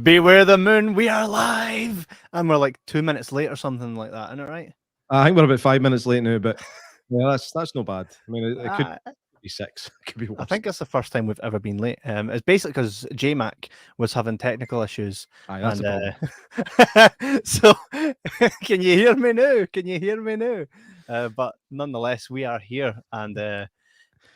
Beware the moon, we are live. And we're like 2 minutes late or something like that, isn't it right? I think we're about 5 minutes late now, but yeah, that's not bad. I mean, it could Ah, be 6. It could be worse. I think it's the first time we've ever been late. It's basically because J-Mac was having technical issues. Aye, that's the problem. So, can you hear me now? Can you hear me now? But nonetheless, we are here. And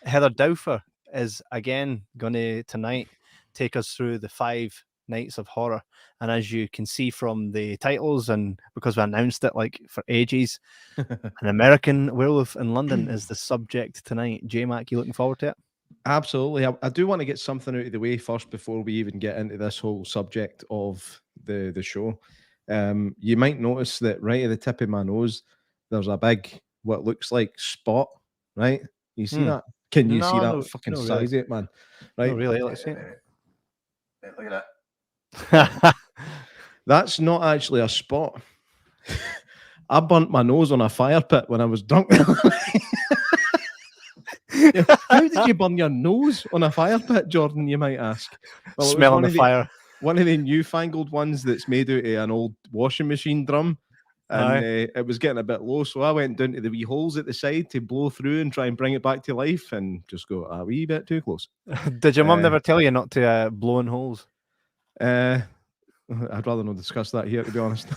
Heather Dowfer is again going to tonight take us through the 5 nights of horror. And as you can see from the titles, and because we announced it like for ages, an American Werewolf in London is the subject tonight. J-Mac, you looking forward to it? Absolutely. I do want to get something out of the way first before we even get into this whole subject of the show. You might notice that right at the tip of my nose, there's a big, what looks like spot, right? You see that? Can you see that fucking size really. of it, man? Right? No, really, let's see it. Look at that. That's not actually a spot. I burnt my nose on a fire pit when I was drunk. How did you burn your nose on a fire pit, Jordan, you might ask? Well, smelling the fire. One of the newfangled ones that's made out of an old washing machine drum. And it was getting a bit low, so I went down to the wee holes at the side to blow through and try and bring it back to life and just go a wee bit too close. Did your mum never tell you not to blow in holes? I'd rather not discuss that here, to be honest.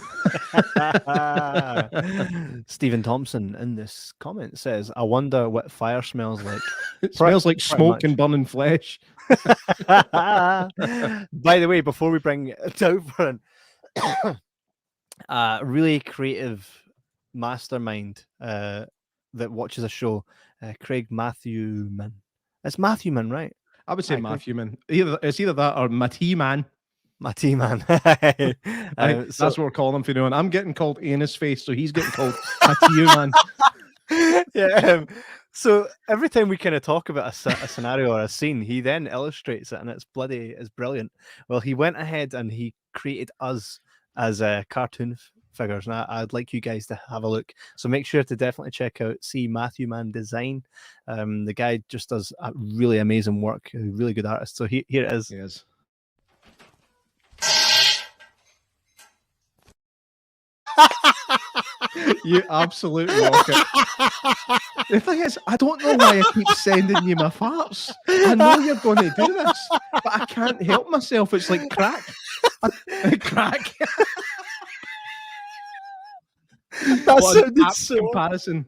Stephen Thompson in this comment says, I wonder what fire smells like. It smells like smoke and burning flesh. By the way, before we bring Dowfer in, really creative mastermind that watches a show, Craig Matthewman. It's Matthewman, right? I would say Matthewman. It's either that or Matty-man. Matty-man. That's what we're calling him for doing. I'm getting called Anus Face, so he's getting called Matty-man. Yeah. So every time we kind of talk about a scenario or a scene, he then illustrates it, and it's brilliant. Well, he went ahead and he created us as cartoon figures, and I'd like you guys to have a look. So make sure to definitely check out Matthewman Design. The guy just does a really amazing work, a really good artist. So here it is. Yes. You absolute rocket. The thing is, I don't know why I keep sending you my farts. I know you're going to do this, but I can't help myself. It's like crack. Crack. That sounded so comparison.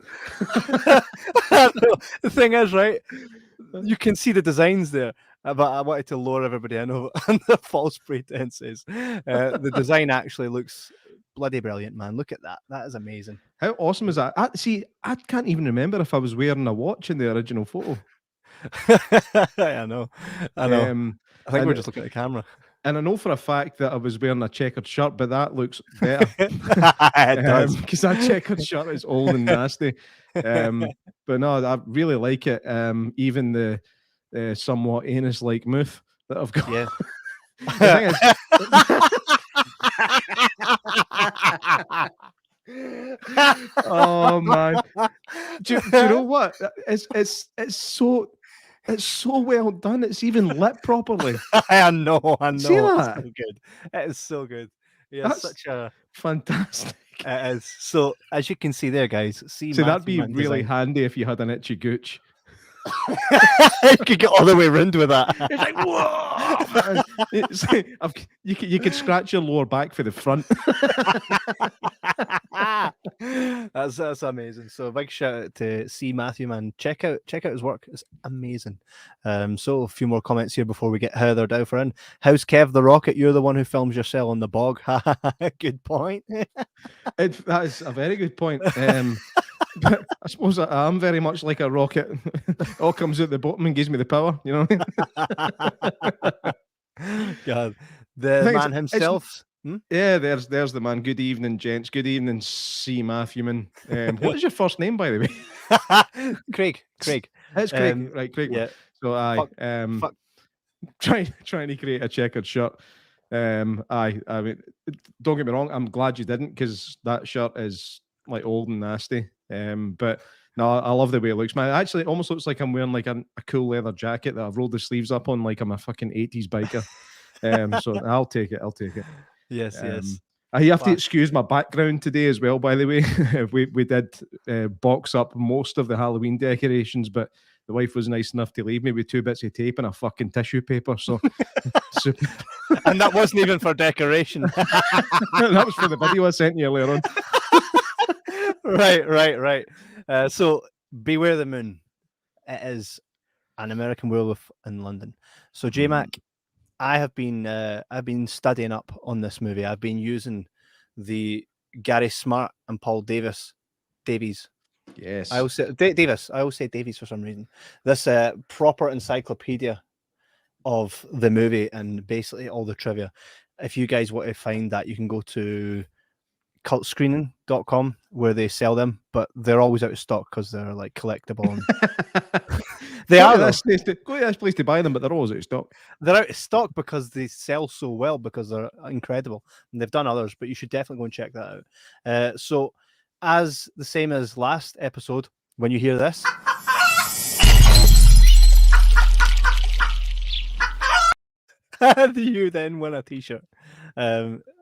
The thing is, right, you can see the designs there, but I wanted to lure everybody in on the false pretenses. The design actually looks bloody brilliant, man. Look at that. That is amazing. How awesome is that? I can't even remember if I was wearing a watch in the original photo. I know. I think we're just looking at the camera. And I know for a fact that I was wearing a checkered shirt, but that looks better. It does. Because that checkered shirt is old and nasty. But no, I really like it. Even the somewhat anus-like mouth that I've got. Yeah. Oh man. Do you know what? It's so well done. It's even lit properly. I know. See that? It's so good. It is so good. Yeah, that's such a fantastic. It is. So as you can see there, guys, so that'd be really handy if you had an itchy gooch. You could get all the way around with that. It's like, whoa! You could scratch your lower back for the front. That's amazing. So a big shout out to Matthewman. Check out his work. It's amazing. So a few more comments here before we get Heather Dowfer in. How's Kev the Rocket? You're the one who films yourself on the bog. Good point. That is a very good point. But I suppose I am very much like a rocket. All comes out the bottom and gives me the power, you know. God, the man himself. Yeah, there's the man. Good evening, gents. Good evening, C. Matthewman. What is your first name, by the way? Craig. It's Craig, right? Craig. Yeah. So trying to create a checkered shirt. I mean, don't get me wrong. I'm glad you didn't, because that shirt is like old and nasty. But no, I love the way it looks, man. Actually, it almost looks like I'm wearing like a cool leather jacket that I've rolled the sleeves up on, like I'm a fucking 80s biker. So I'll take it. I'll take it. Yes, yes. You have to Wow. excuse my background today as well, by the way. we did box up most of the Halloween decorations, but the wife was nice enough to leave me with 2 bits of tape and a fucking tissue paper. So, super. And that wasn't even for decoration. That was for the video I sent you earlier on. Right. So, Beware the Moon. It is an American werewolf in London. So, J-Mac, I've been studying up on this movie. I've been using the Gary Smart and Paul Davies. Yes. I always say Davis. I always say Davies for some reason. This proper encyclopedia of the movie and basically all the trivia. If you guys want to find that, you can go to cultscreening.com where they sell them, but they're always out of stock because they're like collectible. And they Go are. to this place to buy them, but they're always out of stock. They're out of stock because they sell so well because they're incredible. And they've done others, but you should definitely go and check that out. So, as the same as last episode, when you hear this, you then win a t-shirt.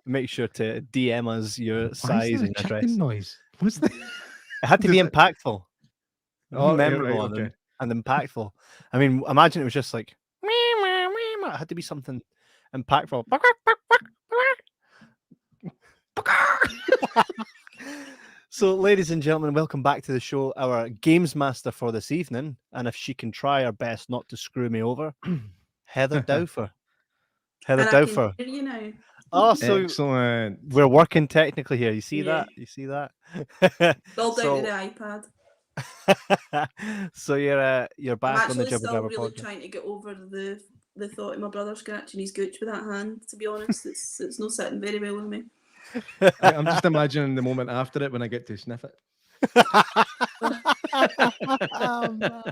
Make sure to DM us your size and address. Noise. What's that? It had to be impactful, memorable, memorable, and impactful. I mean, imagine it was just like it had to be something impactful. So, ladies and gentlemen, welcome back to the show. Our games master for this evening, and if she can try her best not to screw me over, Heather Dowfer. Heather And I Dowfer. can hear you now. Oh, so excellent. we're working technically here. You see Yeah. that? You see that? It's all down to the iPad. So you're back I'm on the actually Jibber still Jabber really podcast. trying to get over the thought of my brother scratching his gooch with that hand. To be honest, it's not sitting very well with me. I'm just imagining the moment after it when I get to sniff it.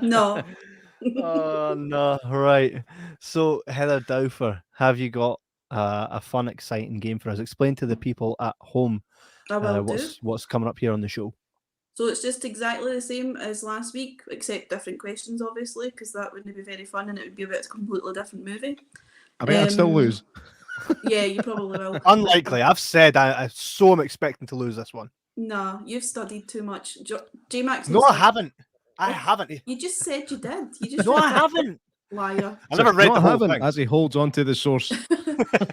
No. Oh no! Right. So Heather Dowfer, have you got a fun, exciting game for us? Explain to the people at home I will do. what's coming up here on the show. So it's just exactly the same as last week, except different questions, obviously, because that wouldn't be very fun and it would be about a completely different movie. I bet I'd still lose. Yeah, you probably will. Unlikely. I've said I so am expecting to lose this one. Nah, you've studied too much. J-Max. No, I haven't. I haven't. You just said you did. You just No, I haven't. Liar. I never read No, the I whole haven't, thing. as he holds on to the source.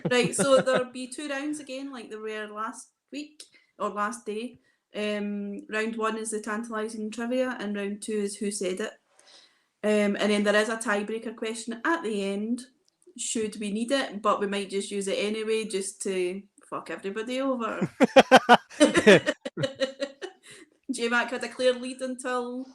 Right, so there'll be 2 rounds again, like there were last week or last day. Round 1 is the tantalising trivia, and round 2 is who said it. And then there is a tiebreaker question at the end, should we need it, but we might just use it anyway, just to fuck everybody over. J-Mac had a clear lead until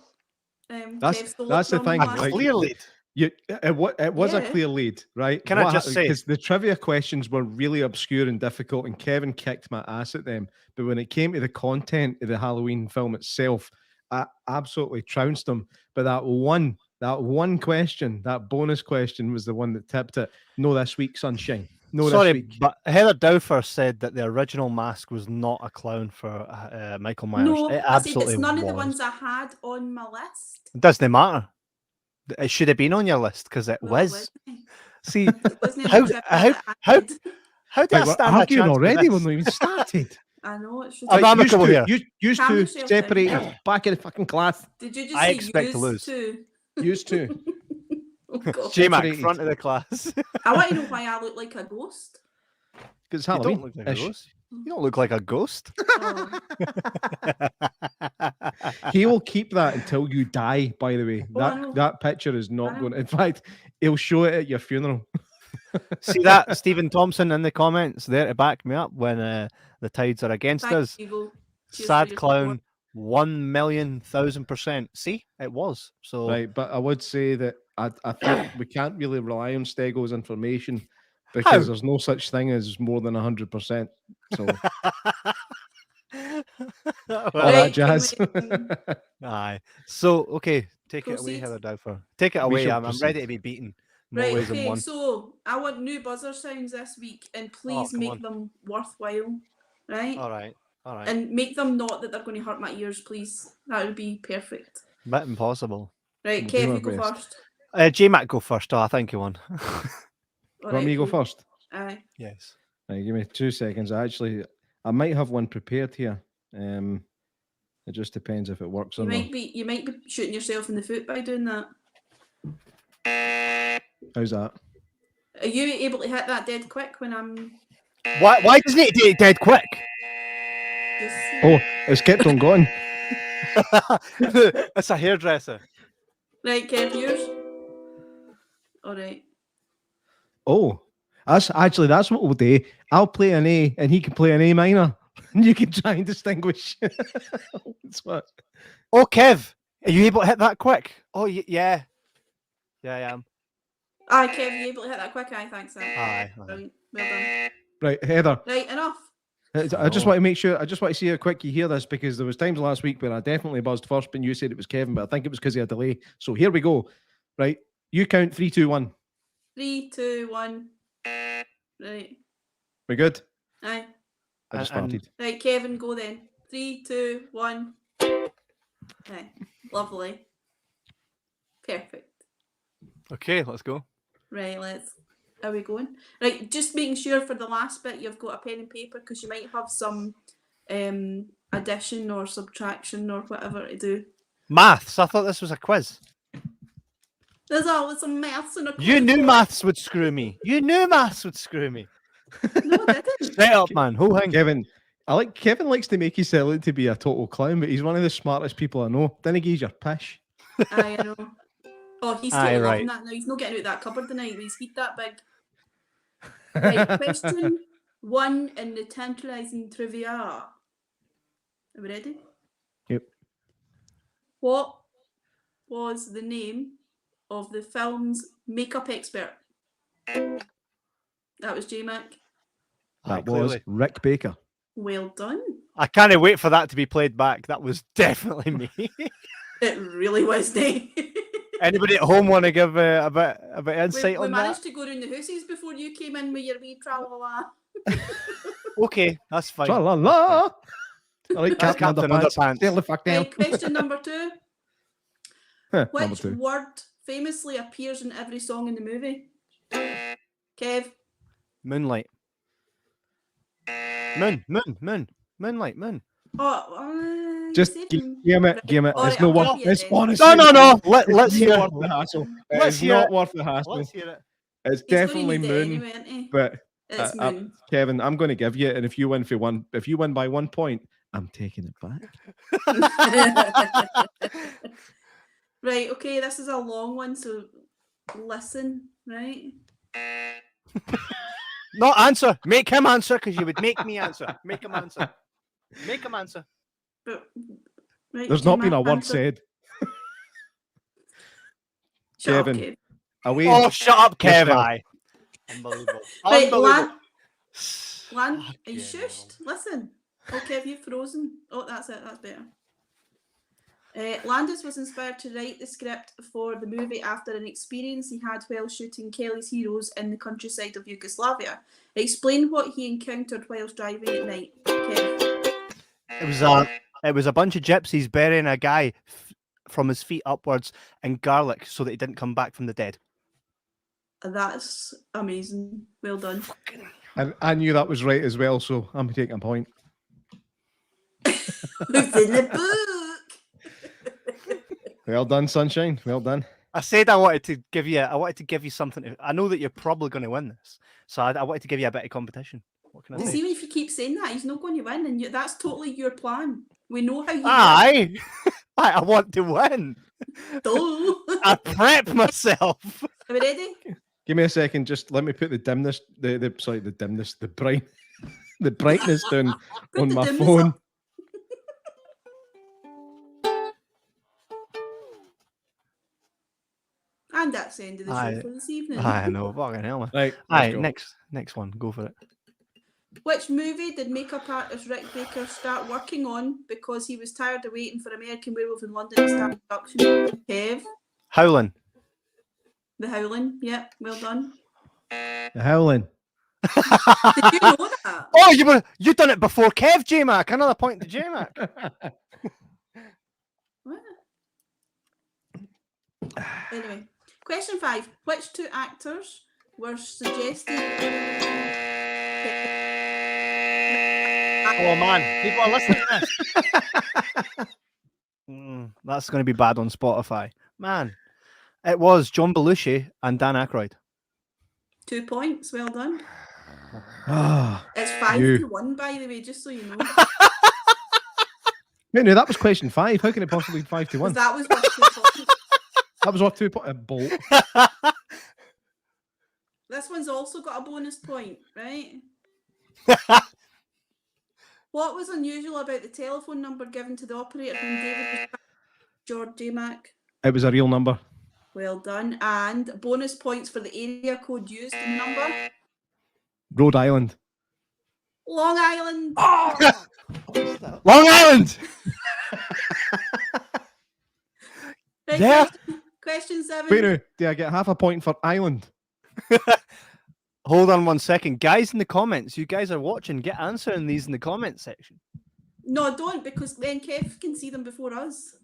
That's the thing. A clear lead. It was a clear lead, right? Can I just say, because the trivia questions were really obscure and difficult, and Kevin kicked my ass at them. But when it came to the content of the Halloween film itself, I absolutely trounced him. But that one question, that bonus question, was the one that tipped it. No, this week, sunshine. No, sorry, this week. but Heather Dowfer said that the original mask was not a clown for Michael Myers. No, it I said absolutely it's none was. of the ones I had on my list. It doesn't matter. It should have been on your list because it No, was. See, It wasn't how even how how did I Right, we're stand a arguing chance already with when this? we even started. I know it's I'm ridiculous. amicable here. Used Calm to yourself separate down. back in the fucking class. Did you just I say expect to used lose. to? Used to. Oh, God. J-Mac, Separated. front of the class. I want to know why I look like a ghost. Because You don't Halloween. look like a ghost. You don't look like a ghost. Oh. He will keep that until you die, by the way. Oh, I know. That picture is I not know. going to. In fact, he'll show it at your funeral. See that, Stephen Thompson in the comments there to back me up when the tides are against Thank us. you, Eagle. Cheers for Sad your clown, 1,000,000%. See, it was. So Right, but I would say that I think we can't really rely on Stego's information because there's no such thing as more than 100%. So all Right, that jazz. can aye. So okay, take it away, Proceed. Heather Dowfer. Take it We away. shall I'm ready proceed. to be beaten. More Right, ways than okay, one. so I want new buzzer sounds this week, and please come make on. them worthwhile, right? All right. And make them not that they're going to hurt my ears, please. That would be perfect. Bit impossible. Right, We'll do Kev, our you go best. first. J-Mac, go first. Oh, I think you won. All Want me to go cool. first? Aye. Yes. Right, give me 2 seconds. I might have one prepared here. It just depends if it works or not. You might be shooting yourself in the foot by doing that. How's that? Are you able to hit that dead quick when I'm Why doesn't it do it dead quick? just Oh, it's kept on going. It's a hairdresser. right, Kev, yours? Alright. Oh, that's what we'll do. I'll play an A and he can play an A minor. And you can try and distinguish. That's what. Oh, Kev, are you able to hit that quick? Oh, yeah. Yeah, I am. Aye, Kev, you able to hit that quick? Aye, thanks. Aye. Brilliant. Well done. Right, Heather. Right, enough. I just want to make sure. I just want to see how quick you hear this because there was times last week where I definitely buzzed first, but you said it was Kevin, but I think it was because he had a delay. So here we go. Right, you count 3, 2, 1. 3, 2, 1. Right. We good? Aye. I just started. Right, Kevin, go then. 3, 2, 1. Aye. Lovely. Perfect. Okay, let's go. Right, are we going? Right, just making sure for the last bit you've got a pen and paper because you might have some addition or subtraction or whatever to do. Maths. I thought this was a quiz. There's always some maths in a quiz. You knew maths would screw me. No, I didn't. Straight up, man. Whole thing. Kevin likes to make himself out to be a total clown, but he's one of the smartest people I know. Didn't he? He's your pish. Aye, I know. Oh, he's totally loving that now. He's not getting out of that cupboard tonight with his feet that big. Right, question 1 in the tantalising trivia. Are we ready? Yep. What was the name of the film's makeup expert? That was J-Mac. That was Rick Baker. Well done. I can't wait for that to be played back. That was definitely me. It really was, Dave. Anybody at home want to give a bit insight we on managed that? to go round the houses before you came in with your wee tra-la-la. Okay, that's fine. Tra-la-la. I like That's Captain Underpants. Stay the fuck down. Right, question number 2. Number Which 2. word famously appears in every song in the movie? Kev? Moonlight. Moonlight. Oh, Just game it. All It's right, no I'll worth. give you It's it then. honestly. No. Let's It's hear. not worth the hassle. Let's It's hear not it. worth the hassle. Let's hear it. It's He's gonna definitely need it Moon. anyway, isn't he? But It's Moon. Kevin, I'm going to give you, and if you win by 1 point, I'm taking it back. Right, okay, this is a long one, so listen, right? Not answer. Make him answer because you would make me answer. Make him answer. But right, There's not been a J-Mac, word answer. said. Shut up, Kevin. Kev. Away. Oh, shut up, Kev. Yourself. Aye. Unbelievable. Right, Unbelievable. Lan, are Fucking you shushed? Listen. Oh, Kev, you've frozen. Oh, that's it. That's better. Landis was inspired to write the script for the movie after an experience he had while shooting Kelly's Heroes in the countryside of Yugoslavia. Explain what he encountered whilst driving at night. Kev. It was a bunch of gypsies burying a guy from his feet upwards in garlic so that he didn't come back from the dead. That's amazing. Well done. I knew that was right as well, so I'm taking a point. It's in the book. Well done, Sunshine. Well done. I said I wanted to give you something. I know that you're probably going to win this, so I wanted to give you a bit of competition. What can I say? See, if you keep saying that, he's not going to win, and that's totally your plan. We know how you. Aye, I want to win. Do. I prep myself. Are we ready? Give me a second. Just let me put the dimness, the brightness down Put on the my dimness phone. up. And that's the end of the show for this evening. I know, fucking hell, man. Right. Aye, let's go. next one. Go for it. Which movie did makeup artist Rick Baker start working on because he was tired of waiting for American Werewolf in London to start production? Kev? Howlin'. The Howling. Yep, well done. The Howling. Did you know that? Oh, you done it before Kev, J-Mac. Another point to J-Mac. What? Anyway, question 5. Which two actors were suggested. Oh man, people are listening to this. That's going to be bad on Spotify. Man, it was John Belushi and Dan Aykroyd. 2 points. Well done. Ah, It's 5-1, by the way, just so you know. wait, no, that was question 5. How can it possibly be 5-1? Because that was worth 2 points. That was worth 2 points. A bolt. This one's also got a bonus point, right? What was unusual about the telephone number given to the operator when David was George J. Mac? It was a real number. Well done. And bonus points for the area code used in the number. Rhode Island. Long Island. Oh! Long Island. Right, Yeah. question 7. Wait, no, do I get half a point for Island? Hold on 1 second, guys. In the comments, you guys are watching. Get answering these in the comment section. No, don't, because then Kev can see them before us.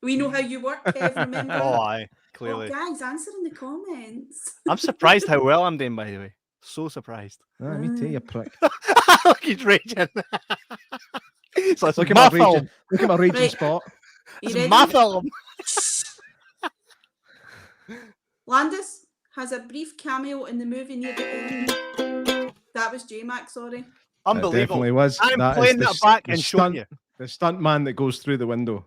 We know how you work, Kev, remember? Aye, Oh, clearly. guys, answer in the comments. I'm surprised how well I'm doing, by the way. So surprised. Ah, me too, you prick. Look, he's raging. So it's Look at my my film. raging. Look at my raging Right. spot. You It's ready? my film. Landis has a brief cameo in the movie near the end. That was J-Mac, sorry. It Unbelievable. definitely was. I'm That is playing the that s- back the and showing stunt, you. the stunt man that goes through the window.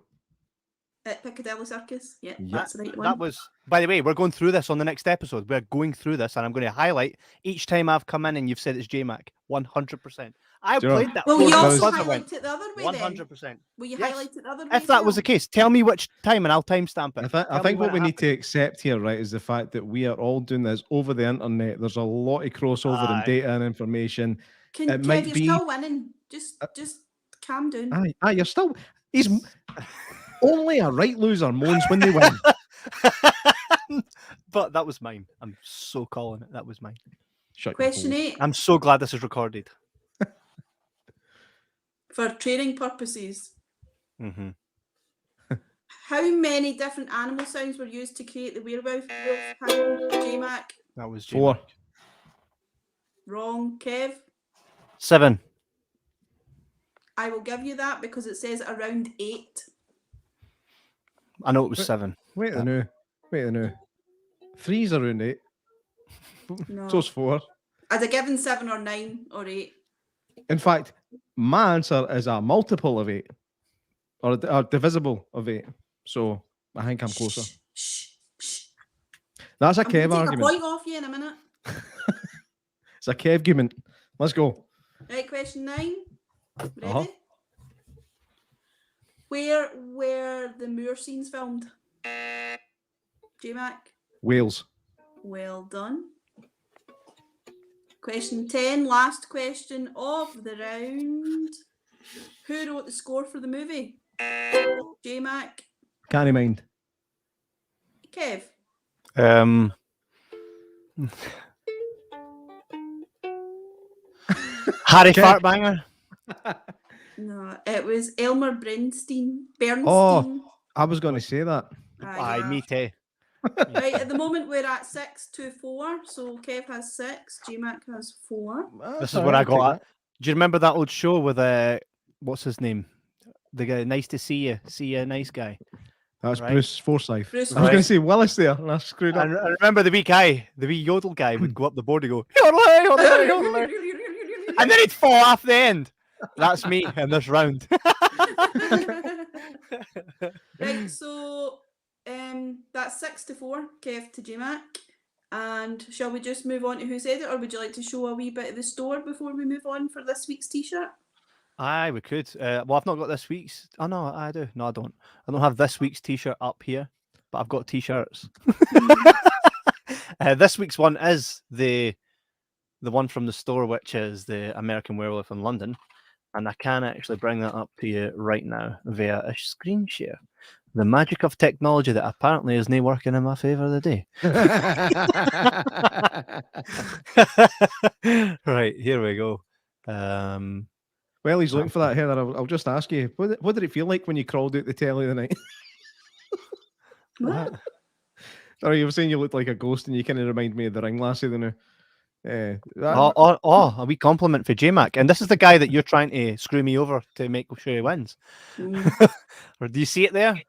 At Piccadilly Circus. Yeah, Yep. that's the right one. That was, by the way, we're going through this on the next episode. We're going through this, and I'm going to highlight each time I've come in and you've said it's J-Mac. 100%. I Do you know- played that. Well, for you you also because I went highlight it the other way 100%. then. Will you Yes. highlight it the other way? If that was the case, tell me which time and I'll timestamp it. I Tell think me what we when it need to accept here, right, is the fact that we are all doing this over the internet. There's a lot of crossover in Aye. data and information. Can, it Kev, might you're be- still winning. Just calm down. Aye, you're still. He's only a right loser moans when they win. But that was mine. I'm so calling it. That was mine. Shut your Question hole. 8. I'm so glad this is recorded. For training purposes, Mm-hmm. how many different animal sounds were used to create the werewolf howl, J-Mac? That was 4. J-Mac. Wrong. Kev? 7. I will give you that because it says around 8. I know it was 7. Wait a minute. Wait a minute. 3's around 8. No. So's 4. I'd have given 7 or 9 or 8. In fact, my answer is a multiple of 8 or a divisible of 8. So I think I'm closer. Shh, shh, shh. That's a I'm going Kev to take a argument. point off you in a minute. It's a Kev argument. Let's go. Right, question 9. Ready? Uh-huh. Where were the Moor scenes filmed? J-Mac? Wales. Well done. Question 10, last question of the round. Who wrote the score for the movie? J-Mac? Can't mind. Kev? Harry Okay. Fartbanger. No, it was Elmer Bernstein. Oh. I was going to say that. Aye, me too. Right, at the moment we're at 6-4, so Kev has 6, J-Mac has 4. This is what I got at. Do you remember that old show with what's his name? The guy, nice to see you. See you, nice guy. That's Right. Bruce Forsyth. Bruce I was going to Right. say Willis there, and I screwed up. And I remember the wee guy, the wee yodel guy would go up the board and go, yodelay, yodelay, yodelay. And then he'd fall off the end. That's me in this round. Right, so that's 6-4, Kev to J-Mac. And shall we just move on to who said it, or would you like to show a wee bit of the store before we move on for this week's t-shirt? Aye, we could. Well, I've not got this week's. Oh, no, I do. No, I don't. I don't have this week's t-shirt up here, but I've got t-shirts. This week's one is the one from the store, which is the American Werewolf in London. And I can actually bring that up to you right now via a screen share. The magic of technology that apparently is not working in my favour of the day. Right, here we go. Well, he's looking for that, Heather. I'll just ask you, what did it feel like when you crawled out the telly the night? What? Sorry, you were saying you looked like a ghost, and you kind of remind me of the ring lassie. Then, A wee compliment for J-Mac. And this is the guy that you're trying to screw me over to make sure he wins. Or do you see it there?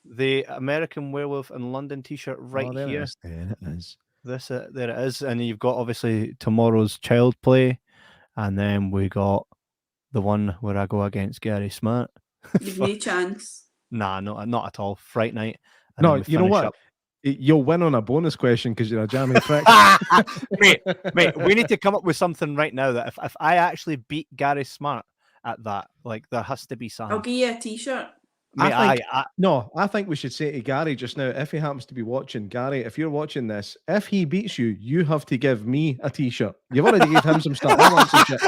The American Werewolf in London t-shirt right there here. It is. There it is. There it is. And you've got obviously tomorrow's Child Play. And then we got the one where I go against Gary Smart. You've no chance. Nah, not at all. Fright Night. And No, then we you know finish what? up- You'll win on a bonus question because you're a jammy prick. mate, we need to come up with something right now that if I actually beat Gary Smart at that, like there has to be I'll something. give you a t-shirt. Mate, I think we should say to Gary just now, if he happens to be watching, Gary, if you're watching this, if he beats you, you have to give me a t-shirt. You've already gave him some stuff. I want some shit.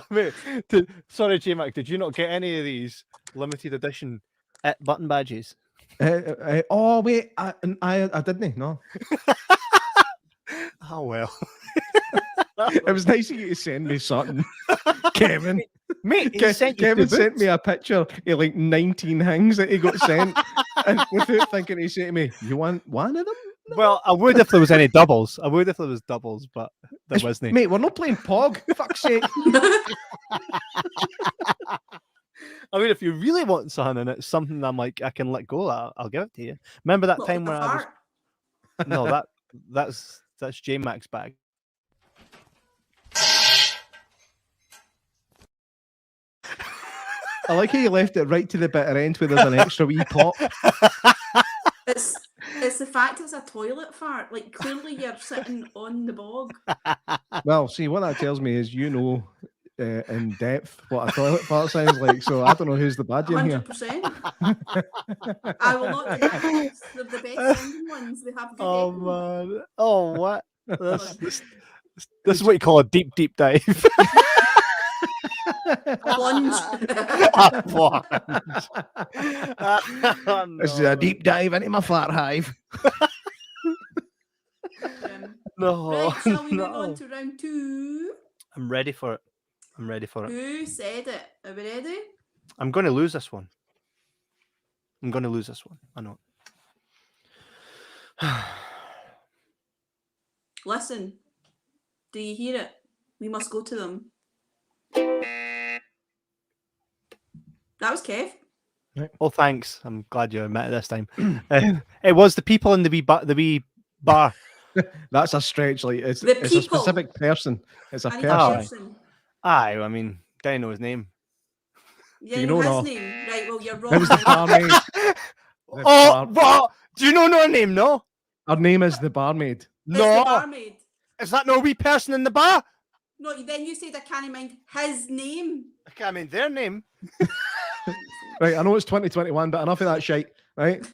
Mate, sorry, J-Mac, did you not get any of these limited edition button badges? Oh wait, I didn't. No. Oh well. It was nice of you to send me something, Kevin. Mate, Kevin sent me a picture of like 19 things that he got sent, and without thinking, he said to me, "You want one of them?" No. Well, I would if there was any doubles. I would if there was doubles, but there wasn't. Mate, we're not playing Pog. Fuck's sake. I mean, if you really want something and it's something I'm like I can let go, I'll give it to you. Remember that time where I was? No, that's J-Mac's bag. I like how you left it right to the bitter end where there's an extra wee pot. It's the fact it's a toilet fart. Like clearly you're sitting on the bog. Well, see, what that tells me is you know in depth what a toilet fart sounds like. So I don't know who's the bad one here. 100%. I will not deny this. They're the best sounding ones. They have good Oh echo. man! Oh what? This is what you call a deep dive. Plunge. A plunge. Oh, This is no. a deep dive into my fart hive. No, Right, shall we move no. on to round 2? I'm ready for it. I'm ready for it. Who said it? Are we ready? I'm going to lose this one. I know it. Listen. Do you hear it? We must go to them. That was Kev. Oh, thanks. I'm glad you met it this time. It was the people in the wee bar. That's a stretch. Like it's The a people. specific person. It's a I need a person. person. Aye, I mean, didn't know his name. Yeah, you you know his now? name. Right, well, you're It wrong. was the barmaid. Oh, what? Do you know her name? No, Her name is the barmaid. It's no. the barmaid. Is that no wee person in the bar? No, then you said I can't mind his name. I can't mean their name. Right, I know it's 2021, but enough of that shite. Right. So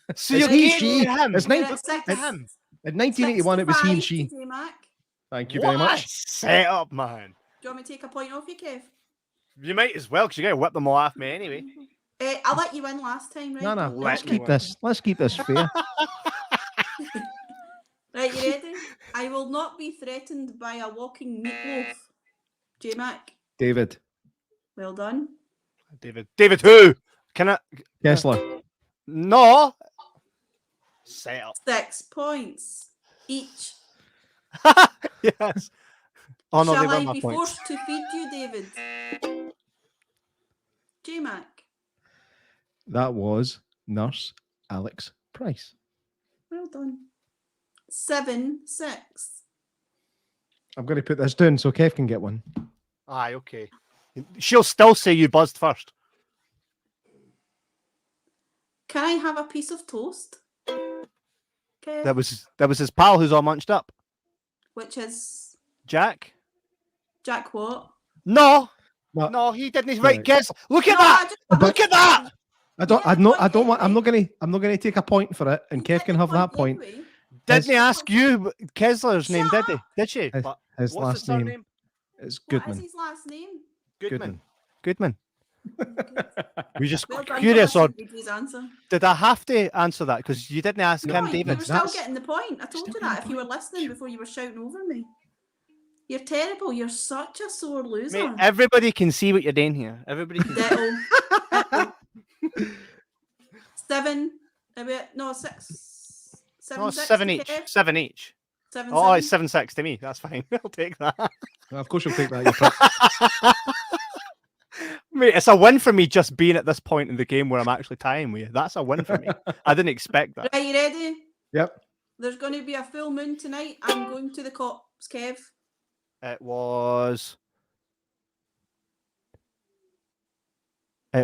It's you're he, getting she. him. It's You're nine. at six. It's him. In 1981, it was he and 65 she. today, Mac. Thank you very What a much. setup, man. Do you want me to take a point off you, Kev? You might as well, because you're going to whip them all off me anyway. I let you win last time, right? No, Don't let's let me keep this. Let's keep this fair. Right, you ready? I will not be threatened by a walking meatloaf. J-Mac, David well done. David who? Can I? Kessler. No. Setup. 6 points each. Yes. Oh no, Shall they were I my be points. forced to feed you, David? J-Mac, That was Nurse Alex Price. well done. 7-6. I'm going to put this down so Kev can get one. Aye, okay. She'll still say you buzzed first. Can I have a piece of toast? Kev? That was his pal who's all munched up. Which is Jack? Jack what? No. No. No, he didn't. Right. Right, guess. Look at No, that. I just- Look at that. I don't. Yeah, I'm not. point I don't want. I'm anyway. not going to take a point for it, and You Kev get can the have that point. anyway. Didn't His- he ask you Kessler's name, Shut did he? Did she? His, But his what's last the name surname? is What is Goodman. his last name? Goodman. We just Well done, curious, or Thomas. His answer. did I have to answer that? Because you didn't ask No, him, you David. were still That's- getting the point. I told still you getting that the if you were point. listening before you were shouting over me. You're terrible. You're such a sore loser. Mate, everybody can see what you're doing here. Everybody can see. Ditto. 7. No, 6. 7, Oh, 6 seven to each. Kev. 7 each. 7, Oh, 7. it's 7-6 to me. That's fine. I'll take that. Of course, you'll take that. You prick. Mate, it's a win for me just being at this point in the game where I'm actually tying with you. That's a win for me. I didn't expect that. Right, you ready? Yep. There's going to be a full moon tonight. I'm going to the cops, Kev. It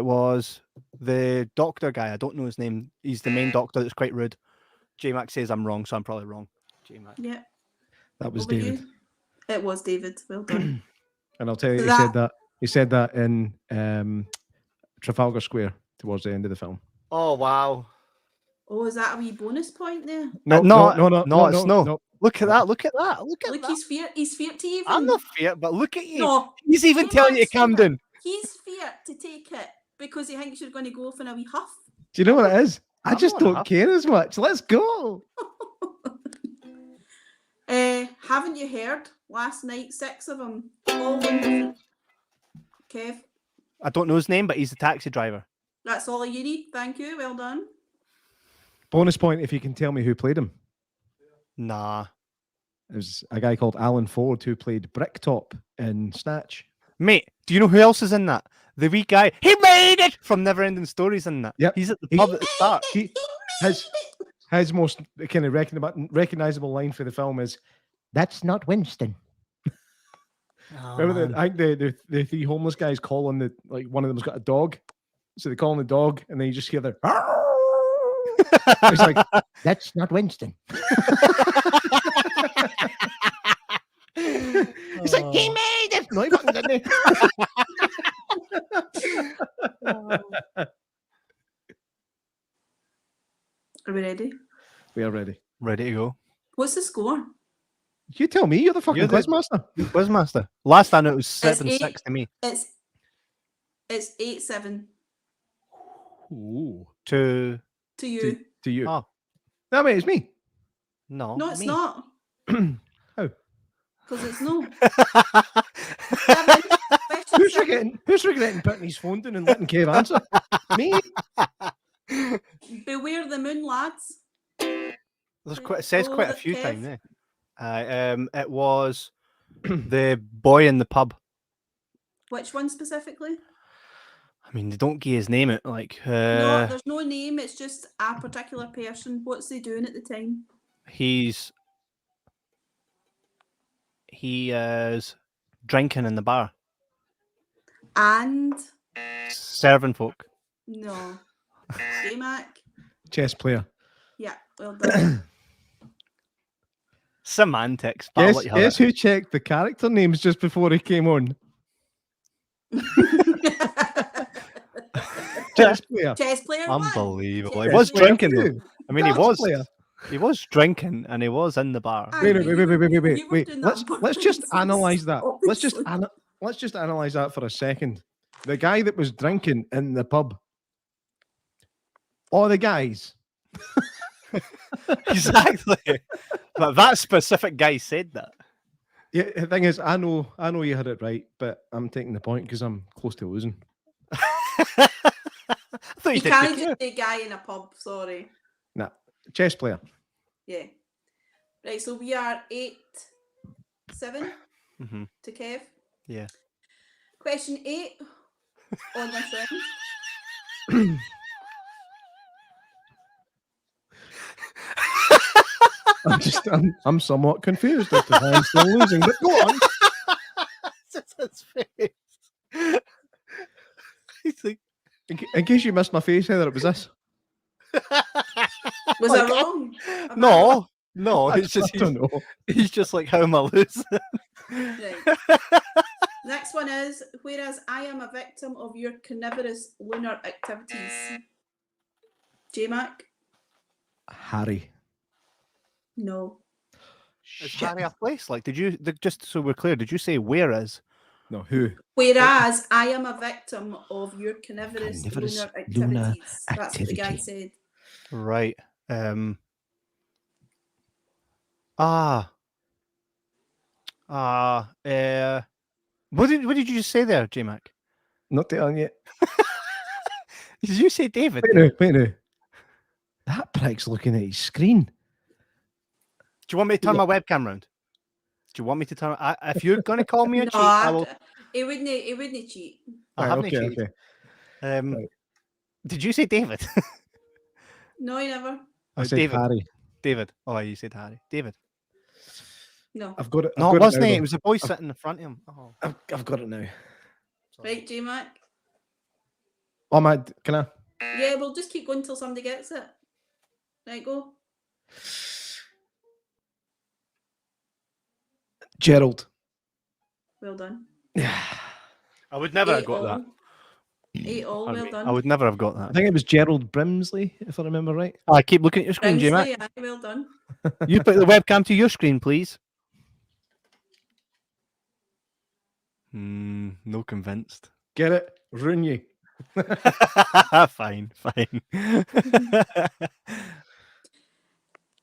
was the doctor guy. I don't know his name. He's the main doctor that's quite rude. J-Mac says I'm wrong, so I'm probably wrong. J-Mac. Yeah. That was Over you. David. It was David. Well done. And I'll tell you, So he said that in Trafalgar Square towards the end of the film. Oh wow. Oh, is that a wee bonus point there? No, no, it's no. Look at that. Look at that. Look at Look, that. he's feared to even. I'm not fear, but look at you. No, He's even telling you to calm down. he's feared to take it because he thinks you're going to go off in a wee huff. Do you know what it is? I I'm just not don't happy. care as much. Let's go. Haven't you heard? Last night, 6 of them. All different. Kev, I don't know his name, but he's the taxi driver. that's all you need. Thank you. Well done. Bonus point if you can tell me who played him. Nah. It was a guy called Alan Ford who played Bricktop in Snatch. Mate, do you know who else is in that? The wee guy. He made it from Neverending Stories in that. Yep. He's at the pub at the start. His most kind of recognizable line for the film is, "That's not Winston." Oh, Remember, man. I think the 3 homeless guys calling one of them's got a dog, so they call him the dog, and then you just hear the. He's like, "That's not Winston." He's like, "He made it." No, he fucking didn't. Are we ready? We are ready. Ready to go. What's the score? You tell me. You're the fucking You're the- quizmaster. Quizmaster. Last I know it was It's 7-6 to me. It's 8-7 Ooh. To to you. To you. Oh. No, mate, it's me. no. No, it's me. not. How? Because it's no. 7. Question Who's 7. regretting putting his phone down and letting Kev answer? Me? Beware the moon, lads. It says Oh, quite a the few Kev. times there. It was the boy in the pub. Which one specifically? I mean, they don't give his name it. Like, No, there's no name. It's just a particular person. What's he doing at the time? he is drinking in the bar, And serving folk. no. J-Mac. Chess player. Yeah, well done. Semantics. But I'll let you have Guess it. who checked the character names just before he came on? Chess player. Chess player one. Unbelievable. He Chess was player drinking though. two. I mean, he Darts was. player. He was drinking and he was in the bar. Aye, Wait, but wait, you wait, were- wait, wait, wait, you were wait. doing that Let's just on analyze that. Let's just obviously. analyze that for a second. The guy that was drinking in the pub. Or the guys. Exactly. But that specific guy said that. Yeah, the thing is, I know you had it right, but I'm taking the point because I'm close to losing. I thought You you did can't good. just say guy in a pub, sorry. Nah, chess player. Yeah. Right, so we are 8-7 Mm-hmm. to Kev. Yeah. Question 8 on this round. I'm somewhat confused as to why I'm still losing, but go on. It's his face. He's like, In case you missed my face, Heather, it was this. Was I wrong? Am I wrong? no. I It's just don't know. he's just like, how am I losing? Right. Next one is, whereas I am a victim of your carnivorous lunar activities. J-Mac? Harry. No. Is Harry a place? Like, just so we're clear, did you say whereas? No, who? Whereas I am a victim of your carnivorous Carnivorous lunar lunar activities. That's what the guy activity. said. Right. What did you just say there, J-Mac? Not telling you. Did you say David? Wait now. That prick's looking at his screen. Do you want me to turn my webcam round? Do you want me to turn? If you're going to call me a cheat, I will. It wouldn't cheat. I Right, haven't okay, cheated. okay. Right. Did you say David? No, you never. I said David. Harry. David. Oh, you said Harry. David. No. I've got it. No, I've it got wasn't now, it. It though. was a boy sitting in front of him. Oh, I've got it now. Right, J-Mac? Oh, my, can I? Yeah, we'll just keep going until somebody gets it. Right, go. Gerald. Well done. Yeah. I would never have 8 got all. that. 8 all, Pardon well me. done. I would never have got I that. think it was Gerald Brimsley, if I remember right. I keep looking at your screen, J-Mac. Brimsley, aye, well done. You put the webcam to your screen, please. No convinced. Get it? Ruin you. Fine.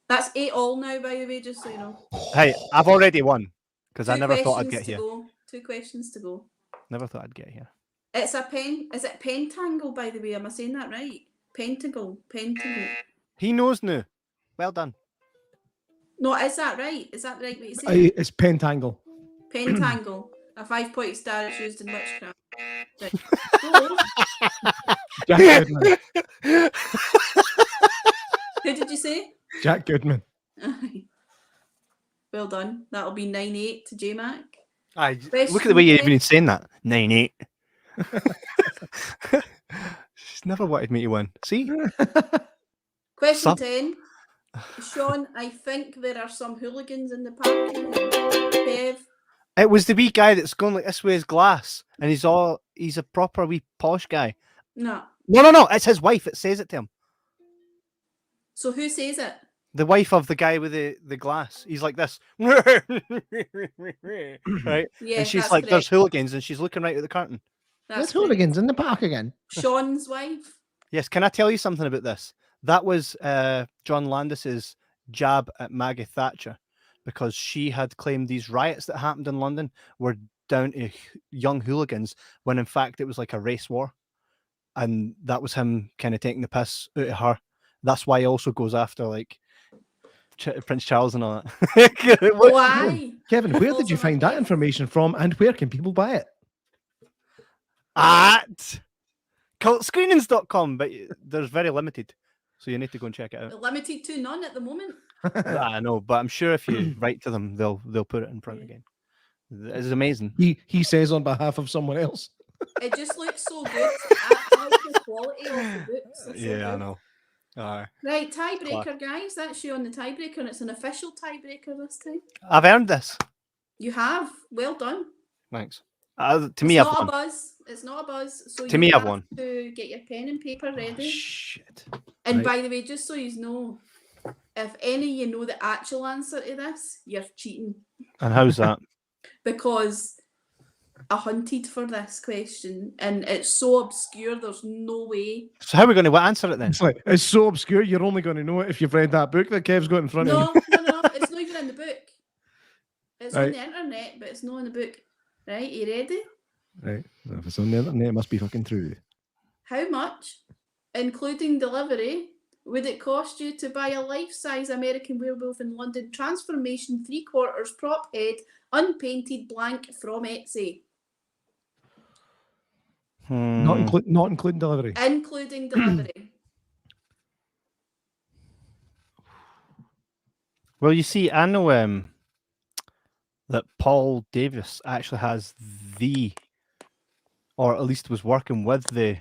That's 8 all now, by the way, just so you know. Hey, I've already won because I 2 never thought I'd questions get to here. go. 2 questions to go. Never thought I'd get here. It's a pen. Is it pentangle, by the way? Am I saying that right? Pentacle. He knows now. Well done. No, is that right? Is that the right way to say it? It's Pentangle. Pentangle. A 5-point star is used in witchcraft. Right. Go. Jack Goodman. Who did you say? Jack Goodman. Well done. That'll be 9-8 to J-Mac. Look at the way you're even saying that. 9-8. She's never wanted me to win. See? Question 10. Sean, I think there are some hooligans in the party. Kev. It was the wee guy that's going like this with his glass, and he's a proper wee posh guy. No. No, it's his wife. It says it to him. So who says it? The wife of the guy with the glass. He's like this. Right? Yeah, and she's that's like, there's correct. hooligans, and she's looking right at the curtain. That's There's hooligans in the park again. Sean's wife. Yes, can I tell you something about this? That was John Landis's jab at Maggie Thatcher, because she had claimed these riots that happened in London were down to young hooligans, when in fact it was like a race war. And that was him kind of taking the piss out of her. That's why he also goes after like Prince Charles and all that. Why? Kevin, where did you find that information from, and where can people buy it? At cultscreenings.com, but there's very limited, so you need to go and check it out. Limited to none at the moment. I know, but I'm sure if you write to them, they'll put it in print again. It's amazing. He says on behalf of someone else. It just looks so good. I like the quality of the books. They're so Yeah, I good. know. Right, tiebreaker, guys. That's you on the tiebreaker, and it's an official tiebreaker this time. I've earned this. You have. Well done. Thanks. To me, it's I've not won. a buzz. It's not a buzz. So To me, I've have won. to get your pen and paper ready. Shit. And Right. by the way, just so you know, if any of you know the actual answer to this, you're cheating, And how's that? because I hunted for this question and it's so obscure. There's no way. So how are we going to answer it then? It's like, it's so obscure, you're only going to know it if you've read that book that Kev's got in front of you. No. It's not even in the book. It's on Right. the internet, but it's not in the book. Right? You ready? Right. If it's on the internet, it must be fucking true. How much, including delivery, would it cost you to buy a life-size American Werewolf in London transformation 3/4 prop head, unpainted, blank, from Etsy? Not including delivery. Including delivery. Well, you see, I know that Paul Davis actually has or at least was working with the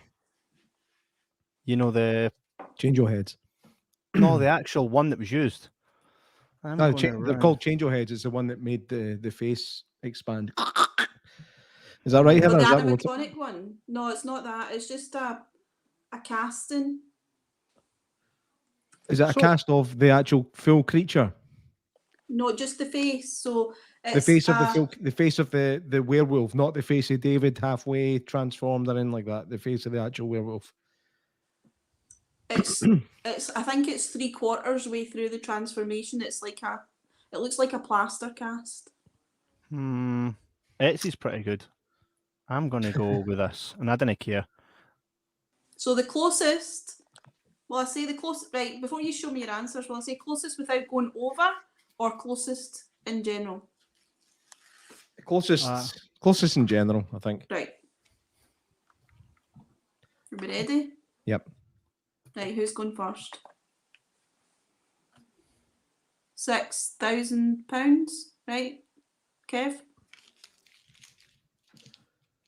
Change your heads. the actual one that was used. They're called change heads. It's the one that made the face expand. Is that right, Oh, Heather? the Is that what animatronic one? No, it's not that. It's just a casting. is that a cast of the actual full creature? No, just the face. So it's The face of the werewolf, not the face of David halfway transformed or anything like that. The face of the actual werewolf. It's I think it's 3/4 way through the transformation. It looks like a plaster cast. Etsy's pretty good. I'm gonna go with this, and I didn't care. So the closest Will I say the closest? Right, before you show me your answers, will I say closest without going over or closest in general? Closest in general, I think. Right. Are we ready? Yep. Right, who's going first? £6,000, right? Kev?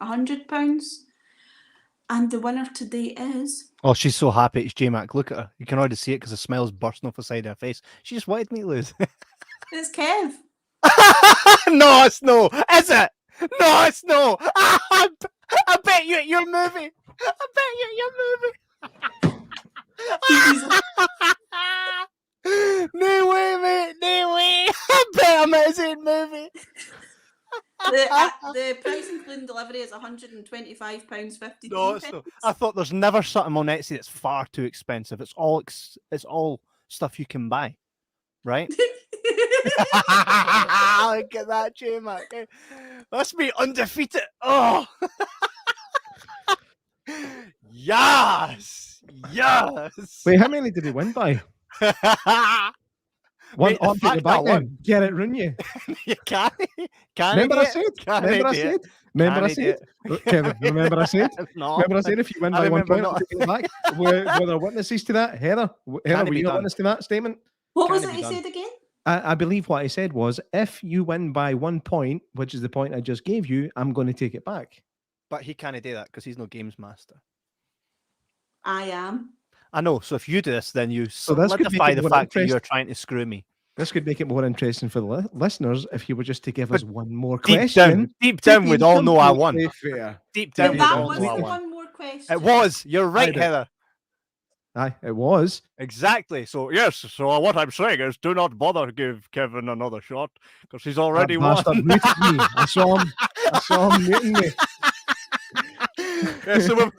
£100. And the winner today is... Oh, she's so happy. It's J-Mac. Look at her. You can already see it because the smile's bursting off the side of her face. She just wanted me to lose. It's Kev. No, it's no. Is it? No, it's no. I bet you at your movie. I bet you at your movie. No way, mate. No way. I bet I'm at his own movie. The price including delivery is £125.52. No, it's not. I thought there's never something on Etsy that's far too expensive. It's all stuff you can buy, right? Look at that, J-Mac. That's me undefeated. Oh, yes. Wait, how many did he win by? One Mate, the on fact the back that then. one- Get it, run you. You can't. Remember I said? Kevin, remember I said? No. Remember I said if you win I by 1 remember point, not. I'll take it back? Were there witnesses to that? Heather, Can were it be you a done? witness to that statement? What was Can it it he be done? said again? I believe what I said was, if you win by 1 point, which is the point I just gave you, I'm going to take it back. But he can't do that because he's no games master. I am. I know. So if you do this, then you So this could make solidify it the more fact that you're interesting. trying to screw me. This could make it more interesting for the listeners if you were just to give us one more Deep question. down, we'd all know I won. Completely fair. Deep But down, we'd that all was know I the won. one more question. It was. You're right, did. Heather. Aye, it was. Exactly. So yes. So what I'm saying is, do not bother give Kevin another shot because he's already That won. bastard muted me. I saw him muting me. Yeah, so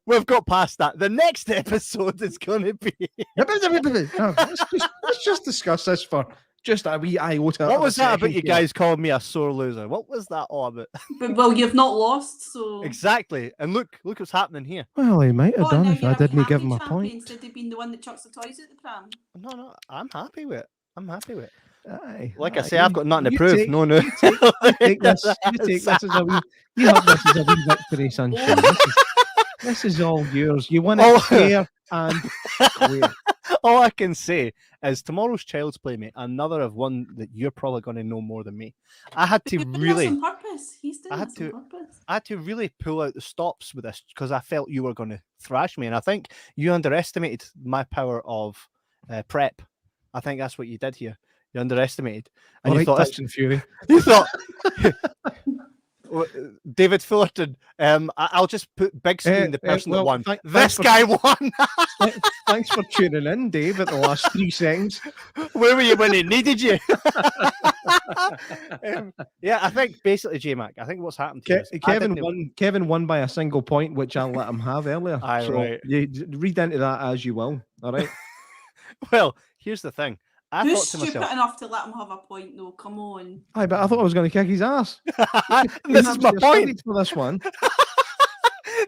we've got past that. The next episode is going to be. No, let's just discuss this for just a wee iota. What of a was that about second you here. guys calling me a sore loser? What was that all about? But, well, you've not lost, so... Exactly. And look what's happening here. Well, he might have Oh, done now if you're I a wee didn't give happy him a champion point. instead of being the one that chucks the toys at the pram. No, I'm happy with it. I'm happy with it. Aye, Like I aye, say, I've got nothing to you prove. take- No. You take this as a wee. You have this as a wee victory, sunshine. This is all yours. You won it Oh. fair and clear. All I can say is tomorrow's Child's Play, mate. Another of one that you're probably going to know more than me. I had to He's doing this really, on purpose. He's doing I had this on to- purpose. I had to really pull out the stops with this because I felt you were going to thrash me, and I think you underestimated my power of prep. I think that's what you did here. You underestimated, and All you right, thought Touch and Fury. you thought. David Fullerton, I'll just put big screen the person that won. thanks This for- guy won. Thanks for tuning in, Dave, at the last 3 seconds. Where were you when he needed you? Yeah, I think basically, J-Mac, I think what's happened to Kevin won by a single point, which I'll let him have earlier. Aye, so right. you read into that as you will. All right. Well, here's the thing. I Who's thought to stupid myself, enough to let him have a point, though? Come on. Aye, but I thought I was going to kick his ass. this is my You're point. studied for this one.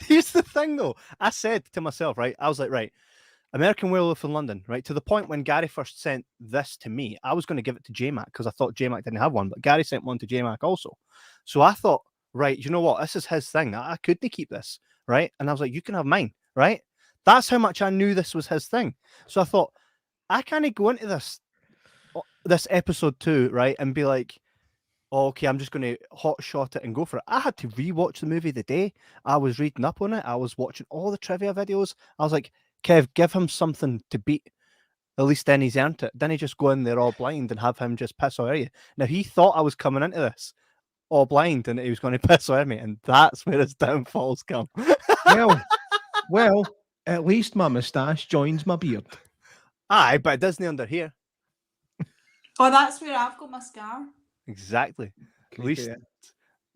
Here's the thing, though. I said to myself, right, I was like, right, American Werewolf in London, right, to the point when Gary first sent this to me, I was going to give it to J-Mac because I thought J-Mac didn't have one, but Gary sent one to J-Mac also. So I thought, right, you know what, this is his thing. I couldn't keep this, right? And I was like, you can have mine, right? That's how much I knew this was his thing. So I thought, I can't go into this episode 2, right, and be like, oh, okay, I'm just going to hot shot it and go for it. I had to rewatch the movie the day. I was reading up on it. I was watching all the trivia videos. I was like, Kev, give him something to beat. At least then he's earned it. Then he just go in there all blind and have him just piss away you. Now, he thought I was coming into this all blind and he was going to piss away me, and that's where his downfalls come. Well, at least my moustache joins my beard. Aye, but it doesn't under here. Oh, that's where I've got my scar. Exactly. At Creepy,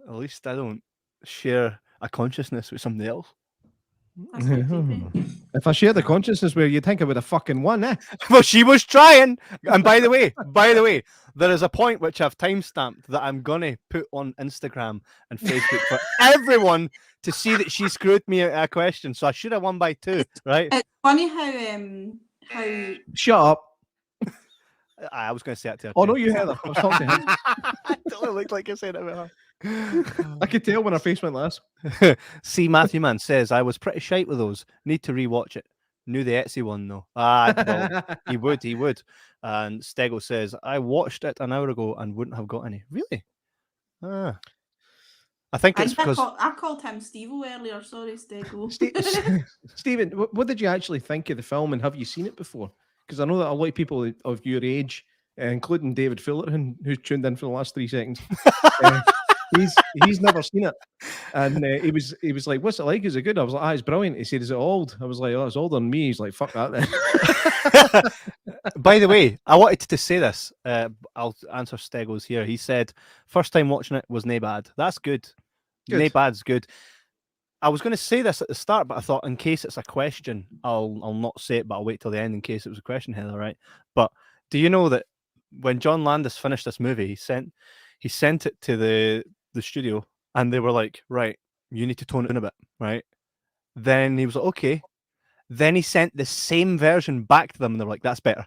least I don't share a consciousness with somebody else. That's quite creepy. If I share the consciousness where you'd think I would have fucking won, eh? Well, she was trying. And by the way, there is a point which I've timestamped that I'm gonna put on Instagram and Facebook for everyone to see that she screwed me out of a question, so I should have won by 2, right? It's funny how Shut up. I was going to say that to her. Oh, too. no, you Heather. I was talking to him. I totally looked like I said it about her. I could tell when her face went like this. See, Matthew Man says, I was pretty shite with those. Need to rewatch it. Knew the Etsy one, though. Well, he would. And Stego says, I watched it an hour ago and wouldn't have got any. Really? I think it's because... I called him Steve-O earlier. Sorry, Stego. Stephen, what did you actually think of the film, and have you seen it before? Because I know that a lot of people of your age, including David Fullerton, who's tuned in for the last 3 seconds, he's never seen it. And he was like, what's it like? Is it good? I was like, it's brilliant. He said, is it old? I was like, oh, it's older than me. He's like, fuck that then. By the way, I wanted to say this. I'll answer Stego's here. He said, first time watching it was nae bad. That's good. Nae bad's good. I was going to say this at the start, but I thought in case it's a question, I'll not say it, but I'll wait till the end in case it was a question, Heather, right? But do you know that when John Landis finished this movie, he sent it to the studio, and they were like, right, you need to tone it in a bit, right? Then he was like, okay. Then he sent the same version back to them, and they're like, that's better.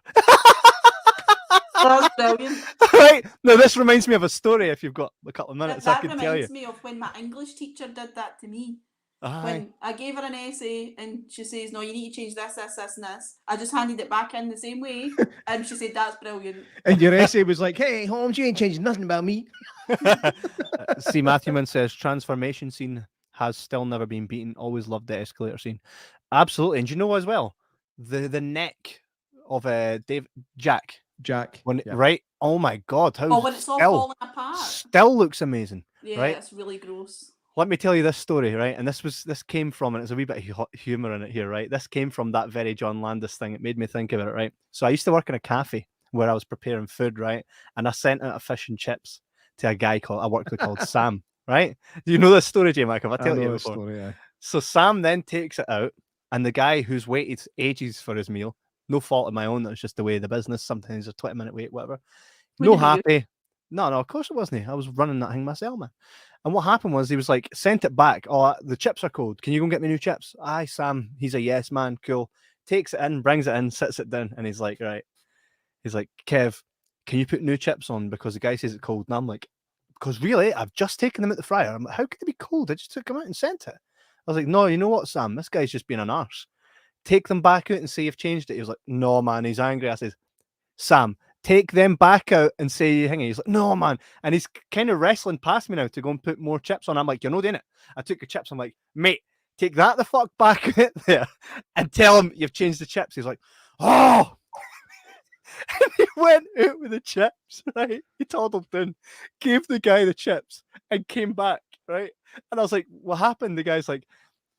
That's brilliant. Right? Now, this reminds me of a story, if you've got a couple of minutes, I can tell you. That reminds me of when my English teacher did that to me. When I gave her an essay and she says, no, you need to change this, and this. I just handed it back in the same way, and she said, that's brilliant. And your essay was like, hey, Holmes, you ain't changing nothing about me. See, Matthewman says, transformation scene has still never been beaten. Always loved the escalator scene. Absolutely. And you know as well, the neck of Jack. Right? Oh my God. When it's all falling apart. Still looks amazing. Yeah, right? It's really gross. Let me tell you this story, right? And this came from, and there's a wee bit of humor in it here, right? This came from that very John Landis thing. It made me think about it, right? So I used to work in a cafe where I was preparing food, right? And I sent out a fish and chips to a guy called Sam, right? Do you know this story, J Mac? Have I told you before? Story, yeah. So Sam then takes it out, and the guy who's waited ages for his meal, no fault of my own, that's just the way of the business. Sometimes a 20-minute wait, whatever. No happy. No, of course it wasn't. I was running that thing myself, man. And what happened was he was like, sent it back. Oh, the chips are cold. Can you go and get me new chips? Aye, Sam. He's a yes man. Cool. Takes it in, brings it in, sits it down, and he's like, right. He's like, Kev, can you put new chips on? Because the guy says it's cold. And I'm like, because really, I've just taken them out the fryer. I'm like, how could they be cold? I just took them out and sent it. I was like, no, you know what, Sam? This guy's just being an arse. Take them back out and say you've changed it. He was like, no, man. He's angry. I says, Sam, take them back out and say you hang it. He's like, no, man. And he's kind of wrestling past me now to go and put more chips on. I'm like, you're not doing it. I took your chips. I'm like, mate, take that the fuck back out there and tell him you've changed the chips. He's like, oh. And he went out with the chips, right? He toddled in, gave the guy the chips, and came back, right? And I was like, what happened? The guy's like,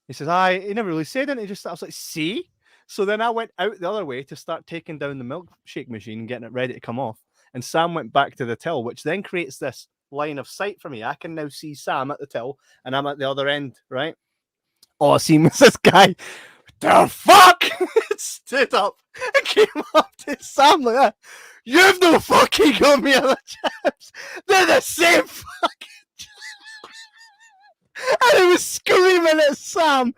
he says, he never really said anything. I was like, see? So then I went out the other way to start taking down the milkshake machine and getting it ready to come off. And Sam went back to the till, which then creates this line of sight for me. I can now see Sam at the till, and I'm at the other end, right? All I seen was this guy. The fuck? Stood up and came up to Sam like that. You've no fucking got me other chips. They're the same fucking chips. And he was screaming at Sam.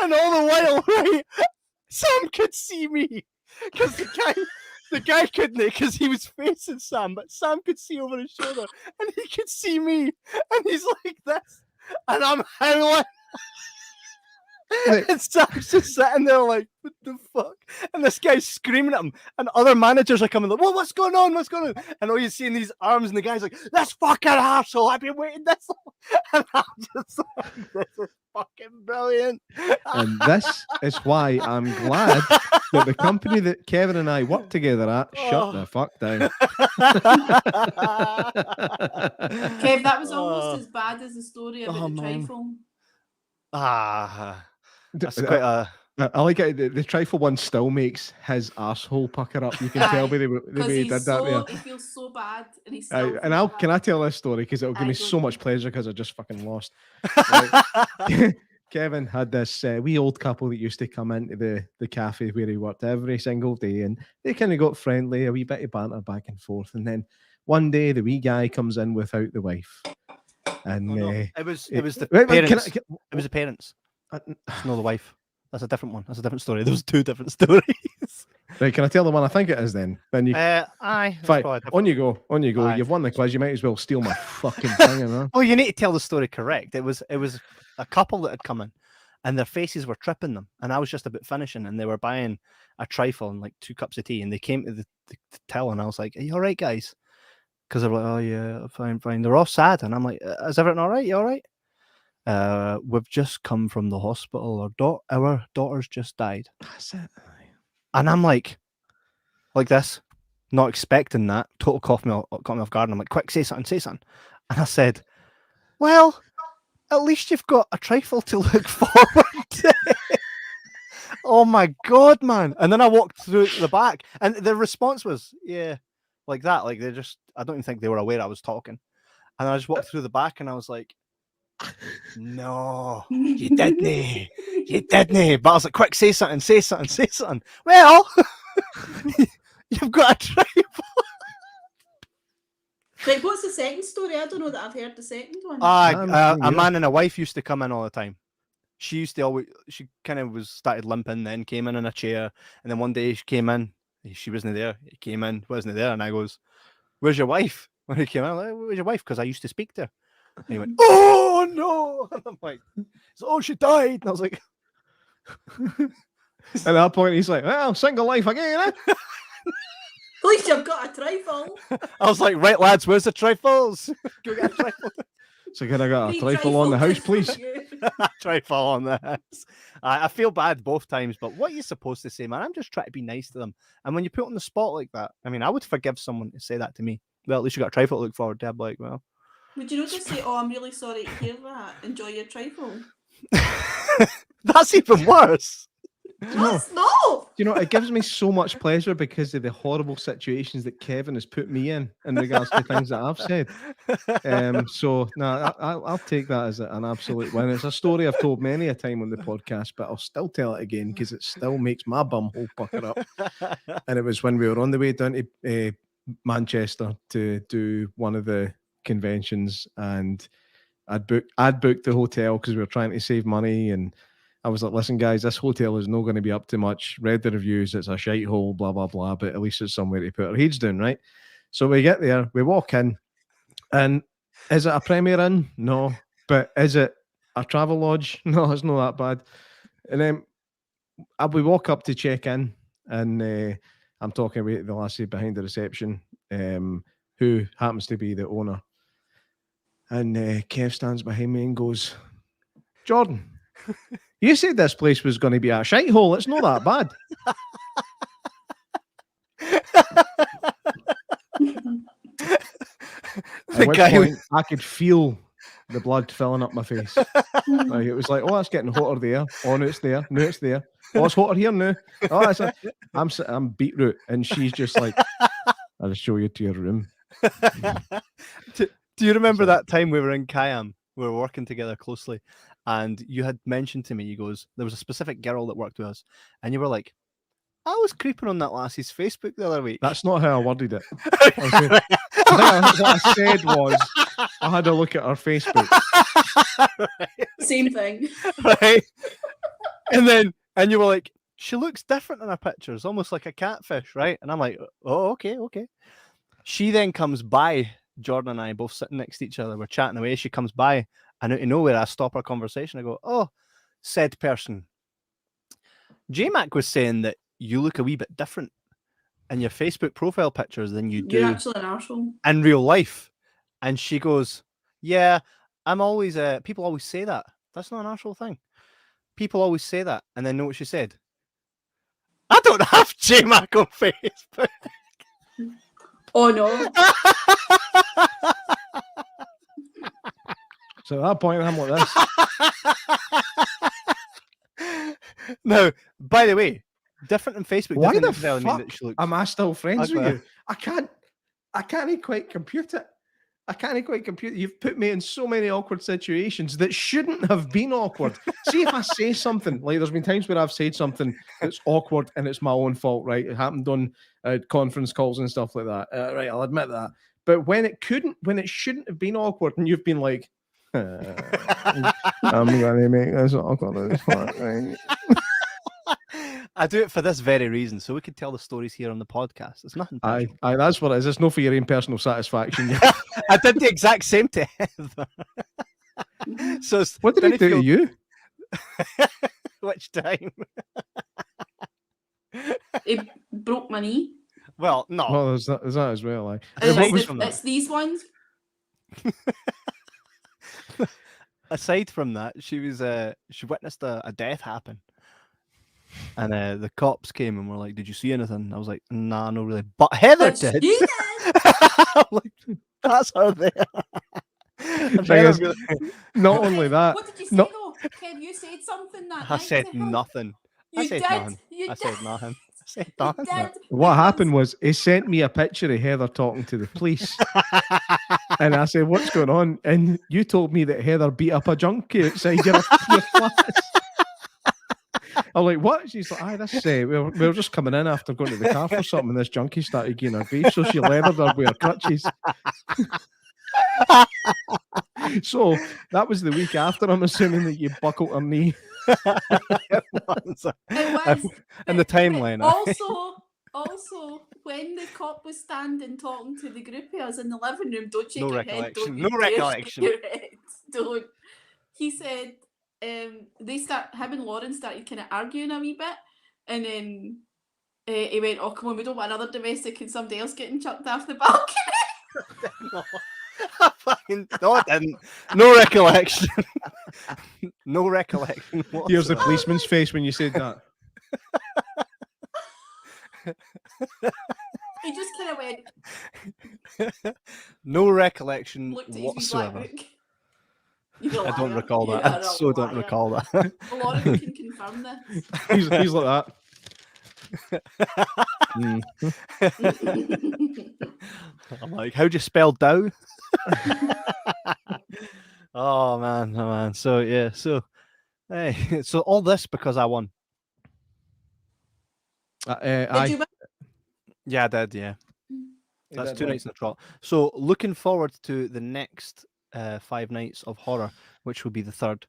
And all the while, right, Sam could see me. Because the guy couldn't, because he was facing Sam, but Sam could see over his shoulder. And he could see me. And he's like this. And I'm howling. And Sam's just sitting there like, what the fuck? And this guy's screaming at him, and other managers are coming like, well, what's going on? What's going on? And all you see in these arms, and the guy's like, this fucking arsehole, I've been waiting this long. And I'm just like, this is fucking brilliant. And this is why I'm glad that the company that Kevin and I work together at shut the fuck down. Kev, that was almost as bad as the story about the trifle. That's quite a... I like it. The trifle one still makes his arsehole pucker up. You can tell by the way he did that there. He feels so bad, and he's can I tell this story because it'll give me so much pleasure because I just fucking lost. Right. Kevin had this wee old couple that used to come into the cafe where he worked every single day, and they kind of got friendly, a wee bit of banter back and forth, and then one day the wee guy comes in without the wife, And Oh, no. It was the wait, parents. can It was the parents. I- It's not the wife. That's a different one. That's a different story. There was two different stories. right, can I tell the one I think it is then? Then you Aye. it's fine. probably On different. you go. On you go. Aye. You've won the quiz. You might as well steal my fucking thing, you know? Oh, you need to tell the story correct. It was a couple that had come in, and their faces were tripping them. And I was just about finishing, and they were buying a trifle and like 2 cups of tea, and they came to the till, and I was like, "Are you all right, guys?" Because they're like, "Oh yeah, fine." They're all sad, and I'm like, "Is everything all right? You all right?" We've just come from the hospital. Our daughter's just died, That's it. and I'm like this, not expecting that. Total caught me off guard. And I'm like, "Quick, say something." And I said, "Well, at least you've got a trifle to look forward to." Oh my god, man! And then I walked through the back, and the response was, "Yeah," like that. Like they just, I don't even think they were aware I was talking. And I just walked through the back, and I was like, "No, you didn't. You didn't." But I was like, "Quick, say something." Well, you've got a trifle. Right, what's the second story? I don't know that I've heard the second one. A man and a wife used to come in all the time. She used to always, she kind of started limping, then came in a chair, and then one day she came in, she wasn't there. He came in, wasn't there, and I goes, "Where's your wife?" When he came in, I'm like, "Where's your wife?" Because I used to speak to her. And he went, "Oh no!" And I'm like, "Oh, she died." And I was like, At that point, he's like, "Well, single life again, eh?" At least you've got a trifle. I was like, "Right, lads, where's the trifles? Go get a trifle." So can I get a Three trifle on the house, trifles please? for you. Trifle on the house. I feel bad both times, but what are you supposed to say, man? I'm just trying to be nice to them. And when you put on the spot like that, I mean, I would forgive someone to say that to me. Well, at least you got a trifle to look forward to. I'd be like, well. Would you not just say, "Oh, I'm really sorry to hear that. Enjoy your trifle"? That's even worse. That's no. You know, it gives me so much pleasure because of the horrible situations that Kevin has put me in regards to things that I've said. So no, I'll take that as an absolute win. It's a story I've told many a time on the podcast, but I'll still tell it again because it still makes my bumhole pucker up. And it was when we were on the way down to Manchester to do one of the conventions, and I'd booked the hotel because we were trying to save money, and I was like, "Listen, guys, this hotel is not going to be up to much. Read the reviews, it's a shite hole, blah, blah, blah, but at least it's somewhere to put our heads down, right?" So we get there, we walk in, and is it a Premier Inn? No. But is it a travel lodge? No, it's not that bad. And then we walk up to check in, and I'm talking about the lassie behind the reception, who happens to be the owner. And Kev stands behind me and goes, "Jordan, you said this place was going to be a shite hole. It's not that bad." At which point, I could feel the blood filling up my face. Like, it was like, "Oh, it's getting hotter there. Oh, no, it's there. No, it's there. Oh, it's hotter here now. Oh, I'm beetroot." And she's just like, "I'll show you to your room." Do you remember that time we were in Kayam? We were working together closely, and you had mentioned to me, you goes, there was a specific girl that worked with us, and you were like, "I was creeping on that lassie's Facebook the other week." That's not how I worded it. What I said was, I had a look at her Facebook. Right. Same thing. Right. And you were like, "She looks different in her pictures, almost like a catfish," right? And I'm like, "Oh, okay. She then comes by, Jordan and I both sitting next to each other, we're chatting away. She comes by, and out of nowhere, I stop our conversation. I go, "Oh, said person, J-Mac was saying that you look a wee bit different in your Facebook profile pictures than you do You're actually an arsehole. in real life." And she goes, "Yeah, I'm always, people always say that. That's not an arsehole thing. People always say that." And then know what she said? "I don't have J-Mac on Facebook." Oh no. So at that point, I'm like this. Now, by the way, different in Facebook. Why doesn't the necessarily mean fuck that she looks am I still friends with ugly. you? I can't quite compute it. You've put me in so many awkward situations that shouldn't have been awkward. See, if I say something, like there's been times where I've said something that's awkward and it's my own fault, right? It happened on conference calls and stuff like that. Right, I'll admit that. But when it shouldn't have been awkward, and you've been like, I'm gonna make this awkward. Right? I do it for this very reason, so we can tell the stories here on the podcast. It's nothing personal. Aye, that's what it is. It's not for your own personal satisfaction. I did the exact same to Heather. So What did he do to you? Which time? He broke my knee. Well, no. Well, there's that as well. Like, It's these ones. Aside from that, she witnessed a death happen. And the cops came and were like, "Did you see anything?" I was like, "Nah, no really." But Heather did. You did. I'm like, that's her there. Not only that. What did you say though? Kev, you said something that I night said to her. nothing. I said nothing. I said nothing. I said nothing. What happened was he sent me a picture of Heather talking to the police. And I said, "What's going on?" And you told me that Heather beat up a junkie outside your flat. I'm like, "What?" She's like, "Aye, this we were just coming in after going to the car for something, and this junkie started getting her beef, so she leathered her with her crutches." So that was the week after. I'm assuming that you buckled her knee. It was. And the timeline. Also, when the cop was standing talking to the group of us in the living room, don't shake No your head. recollection. Don't No you dare shake recollection. your head. Don't. He said him and Lauren started kind of arguing a wee bit, and then he went, "Oh, come on, we don't want another domestic and somebody else getting chucked off the balcony." No. No, I didn't. No recollection. No recollection. Here's the policeman's face when you said that. He just kind of went. No recollection Looked at his wee black whatsoever. book. You're a I don't liar. recall You that. are I a so don't liar. recall that. Lauren can confirm this. He's like that. I'm like, how'd you spell Dow? Oh man. So yeah, hey, so all this because I won. Did you win? Yeah, I did. Yeah, that's did 2 win. nights in a trot. So looking forward to the next 5 nights of horror, which will be the third.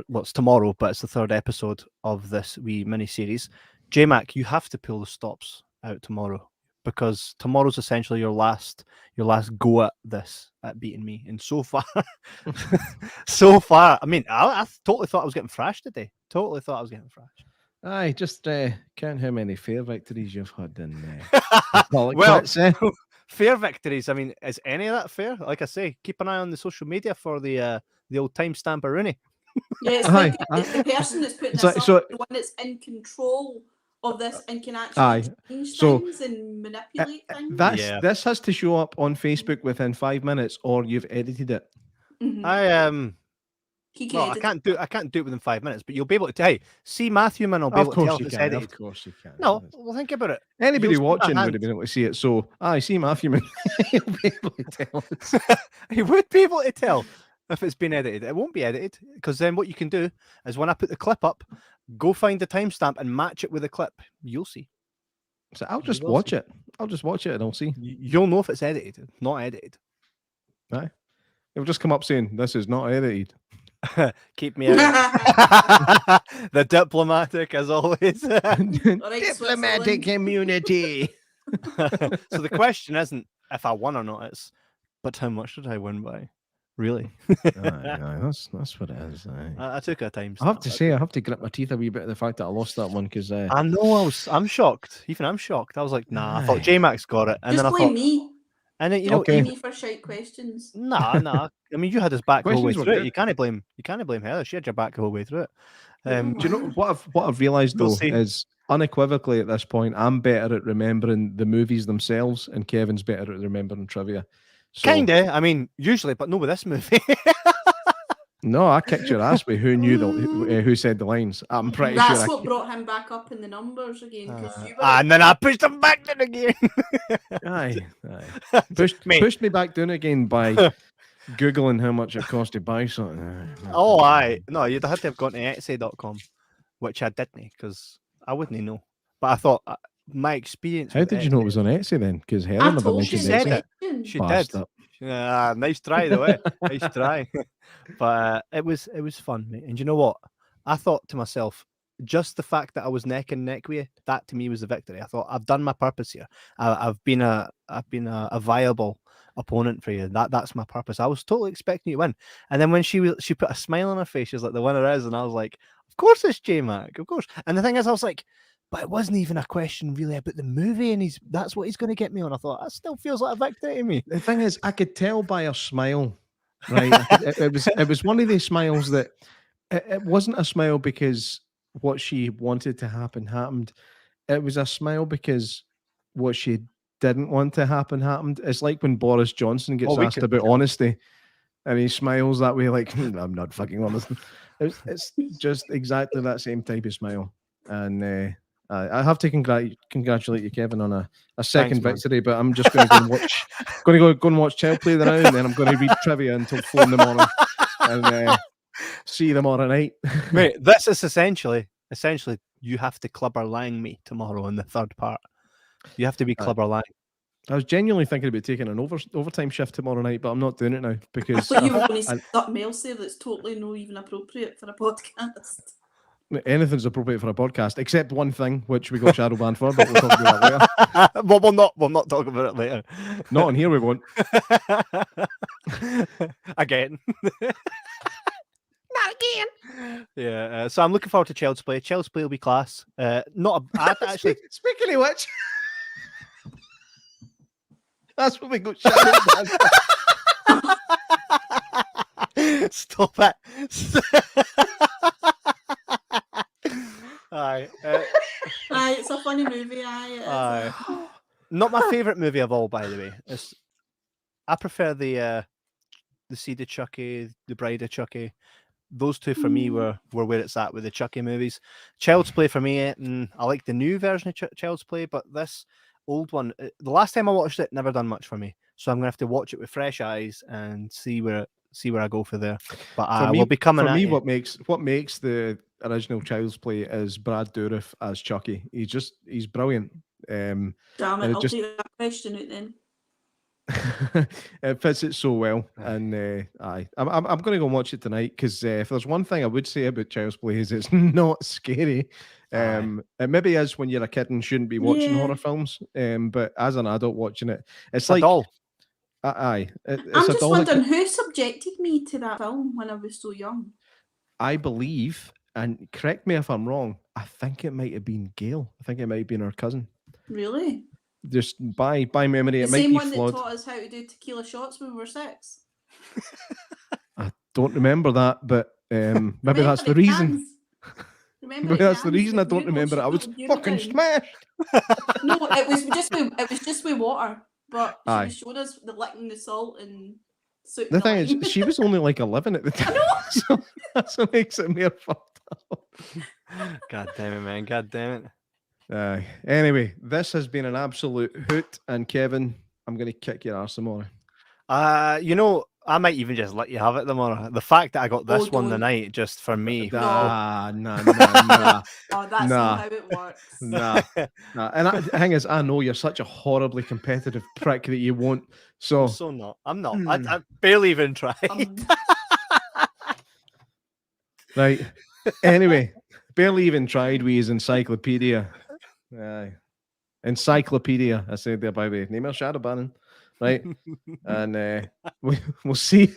Well, it's tomorrow, but it's the third episode of this wee mini series. J-Mac, you have to pull the stops out tomorrow because tomorrow's essentially your last go at this, at beating me. And so far, I mean, I totally thought I was getting thrashed today. Totally thought I was getting thrashed. Aye, just count how many fair victories you've had in Well, fair victories. I mean, is any of that fair? Like I say, keep an eye on the social media for the old timestamp of Rooney. Yeah, it's the person that's putting this up, the one that's in control of this and can actually change things and manipulate things. This has to show up on Facebook within 5 minutes, or you've edited it. Mm-hmm. I can't do it within 5 minutes, but you'll be able to. Hey, see Matthew Man will be able to tell if it's edited. Of course you can. No, well, think about it. Anybody watching would have been able to see it. So, see Matthew Man. He'll be able to tell us. He would be able to tell if it's been edited. It won't be edited because then what you can do is when I put the clip up, go find the timestamp and match it with the clip. You'll see. So I'll just watch it. I'll just watch it and I'll see. You'll know if it's edited, not edited. Aye. It'll just come up saying this is not edited. Keep me out. The diplomatic as always. Diplomatic immunity. So the question isn't if I won or not, it's but how much did I win by? Really? Aye, that's what it is. I took a time. I have to say, I have to grit my teeth a wee bit at the fact that I lost that one because I know I'm shocked. Even I'm shocked. I was like, nah. I thought J-Max got it, and just then I blame thought me. And then blame me for shite questions. Nah. I mean, you had his back the whole way through it. You can't blame Heather. She had your back the whole way through it. Do you know what I've realised though is unequivocally at this point, I'm better at remembering the movies themselves, and Kevin's better at remembering trivia. So, kinda. I mean, usually, but no with this movie. No, I kicked your ass with who knew who said the lines. I'm pretty sure that's what brought him back up in the numbers again. And then I pushed him back down again. Aye. Pushed me back down again by Googling how much it cost to buy something. Aye. No, you'd have to have gone to Etsy.com, which I didn't because I wouldn't know. But I thought my experience. How did you know it was on Etsy then? Because Heather never mentioned Etsy. talking. She Passed did. up. Nice try though, eh? Nice try. But it was fun, mate. And you know what? I thought to myself, just the fact that I was neck and neck with you, that to me was the victory. I thought I've done my purpose here. I've been a viable opponent for you. That's my purpose. I was totally expecting you to win. And then when she put a smile on her face, she was like, the winner is, and I was like, of course it's J Mac, of course. And the thing is, I was like, but it wasn't even a question really about the movie, and that's what he's going to get me on. I thought that still feels like a victory to me. The thing is, I could tell by her smile, right? It was one of these smiles that it wasn't a smile because what she wanted to happen happened. It was a smile because what she didn't want to happen happened. It's like when Boris Johnson gets we asked could about tell. honesty, and he smiles that way, like I'm not fucking honest. It's just exactly that same type of smile, and. I have to congratulate you, Kevin, on a second Thanks, man. victory. But I'm just going to go and watch, go and watch Child Play now, and then I'm going to read trivia until 4 in the morning, and see you tomorrow night. Mate, this is essentially you have to clubber lang me tomorrow in the third part. You have to be clubber lang. I was genuinely thinking about taking an overtime shift tomorrow night, but I'm not doing it now because But you were going to say something else there that's totally not even appropriate for a podcast. anything's appropriate for a podcast, except one thing, which we got shadow banned for, but we'll talk about that later. Well, we'll not talk about it later. Not on here, we won't. Again. Not again. Yeah. So I'm looking forward to Child's Play. Child's Play will be class. Not a, I actually. Speaking of which, that's what we got shadow banned for. Stop it. Aye. Aye, it's a funny movie. Aye, it is. Aye. Not my favourite movie of all, by the way. I prefer the Seed of Chucky, the Bride of Chucky. Those two for me were where it's at with the Chucky movies. Child's Play for me, I like the new version of Child's Play, but this old one, the last time I watched it, never done much for me. So I'm gonna have to watch it with fresh eyes and see where I go for there. But I will be coming. For me, you. what makes the original Child's Play is Brad Dourif as Chucky. He's brilliant. Damn it, I'll take that question out then. It fits it so well, and I'm going to go and watch it tonight because if there's one thing I would say about Child's Play is it's not scary. It maybe is when you're a kid and shouldn't be watching horror films, but as an adult watching it, it's like doll. I'm just wondering who subjected me to that film when I was so young. I believe, and correct me if I'm wrong, I think it might have been Gail. I think it might have been her cousin. Really? Just by memory, it might be The same one flawed. that taught us how to do tequila shots when we were 6. I don't remember that, but maybe that's the reason. Maybe that's the reason I don't remember it. I was fucking smashed. No, it was just with water. But she showed us the licking the salt and soot. The thing is, she was only like 11 at the time. So that's what makes it more fucked up. God damn it, man. God damn it. Anyway, this has been an absolute hoot. And Kevin, I'm going to kick your arse tomorrow. You know, I might even just let you have it tomorrow. The fact that I got this one the night just for me. Nah. Oh, that's not how it works. Nah. And the thing is, I know you're such a horribly competitive prick that you won't. So I'm so not. I'm not. I barely even tried. Right. Anyway, barely even tried with his encyclopedia. Encyclopedia. I said there by the way. Name her Shadow Bannon. Right. And we'll see.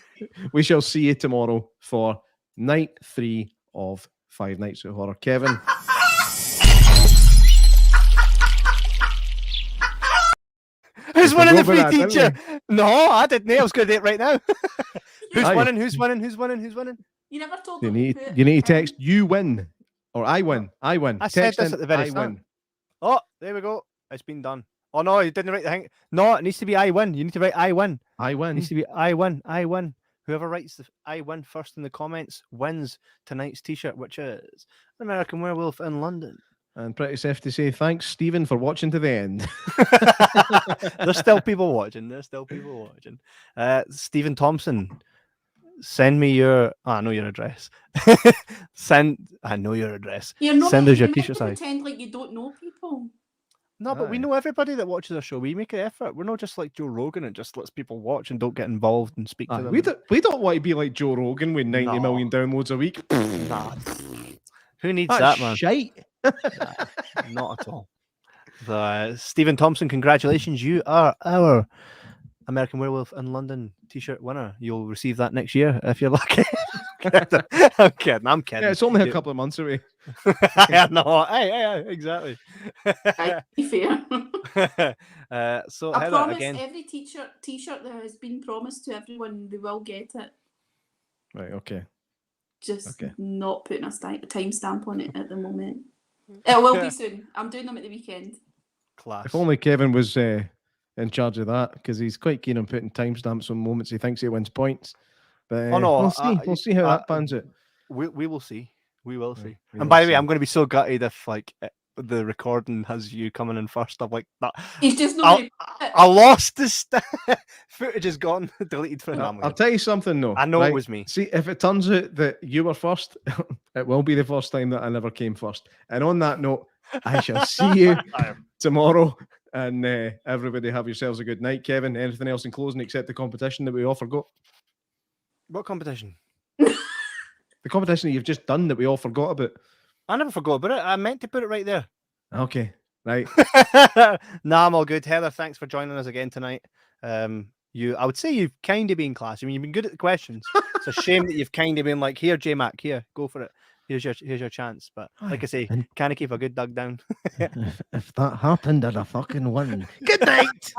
We shall see you tomorrow for night 3 of 5 Nights at Horror. Kevin. Who's winning the free teacher? No, I didn't. I was going to do it right now. Who's winning? Who's winning? Who's winning? Who's winning? You never told you them. You need to text you win or I win. I win. I text said this at the very start. Win. Oh, there we go. It's been done. Oh no, you didn't write the thing. No, it needs to be I win. You need to write I win. I win. It needs to be I win. I win. Whoever writes the I win first in the comments wins tonight's t-shirt, which is American Werewolf in London. And pretty safe to say thanks, Stephen, for watching to the end. There's still people watching. Stephen Thompson, send me your. Oh, I know your address. I know your address. Send us your t-shirt size. Pretend like you don't know people. No, but we Aye. know everybody that watches our show. We make an effort. We're not just like Joe Rogan and just lets people watch and don't get involved and speak to Aye, them. we don't want to be like Joe Rogan with 90 No. million downloads a week. Nah. Who needs That's that, man? shite. Not at all. So, Stephen Thompson, congratulations. You are our American Werewolf in London t-shirt winner. You'll receive that next year if you're lucky. I'm kidding. Yeah, it's only a couple of months away. Yeah, no, hey, exactly. Be fair. So I Heather, promise again, every t-shirt that has been promised to everyone, they will get it. Right, okay. Just Okay. not putting a timestamp on it at the moment. It will be soon. I'm doing them at the weekend. class. If only Kevin was in charge of that, because he's quite keen on putting timestamps on moments he thinks he wins points. But Oh, no, we'll see. We'll see how that pans out. We will see. We will see. we And will by the way, see. I'm going to be so gutted if like the recording has you coming in first. I'm like that. He's just not. I lost this footage is gone, deleted from. I'll tell you something though. I know right? it was me. See, if it turns out that you were first, it will be the first time that I never came first. And on that note, I shall see you tomorrow. And everybody have yourselves a good night. Kevin, anything else in closing except the competition that we all forgot? What competition? The competition that you've just done that we all forgot about. I never forgot about it. I meant to put it right there. Okay, right. Nah, I'm all good. Heather, thanks for joining us again tonight. I would say you've kind of been classy. I mean, you've been good at the questions. It's a shame that you've kind of been like, here, J Mac, here, go for it. Here's your chance. But like I say, kind of keep a good dug down. If that happened, I'd have fucking won. Good night.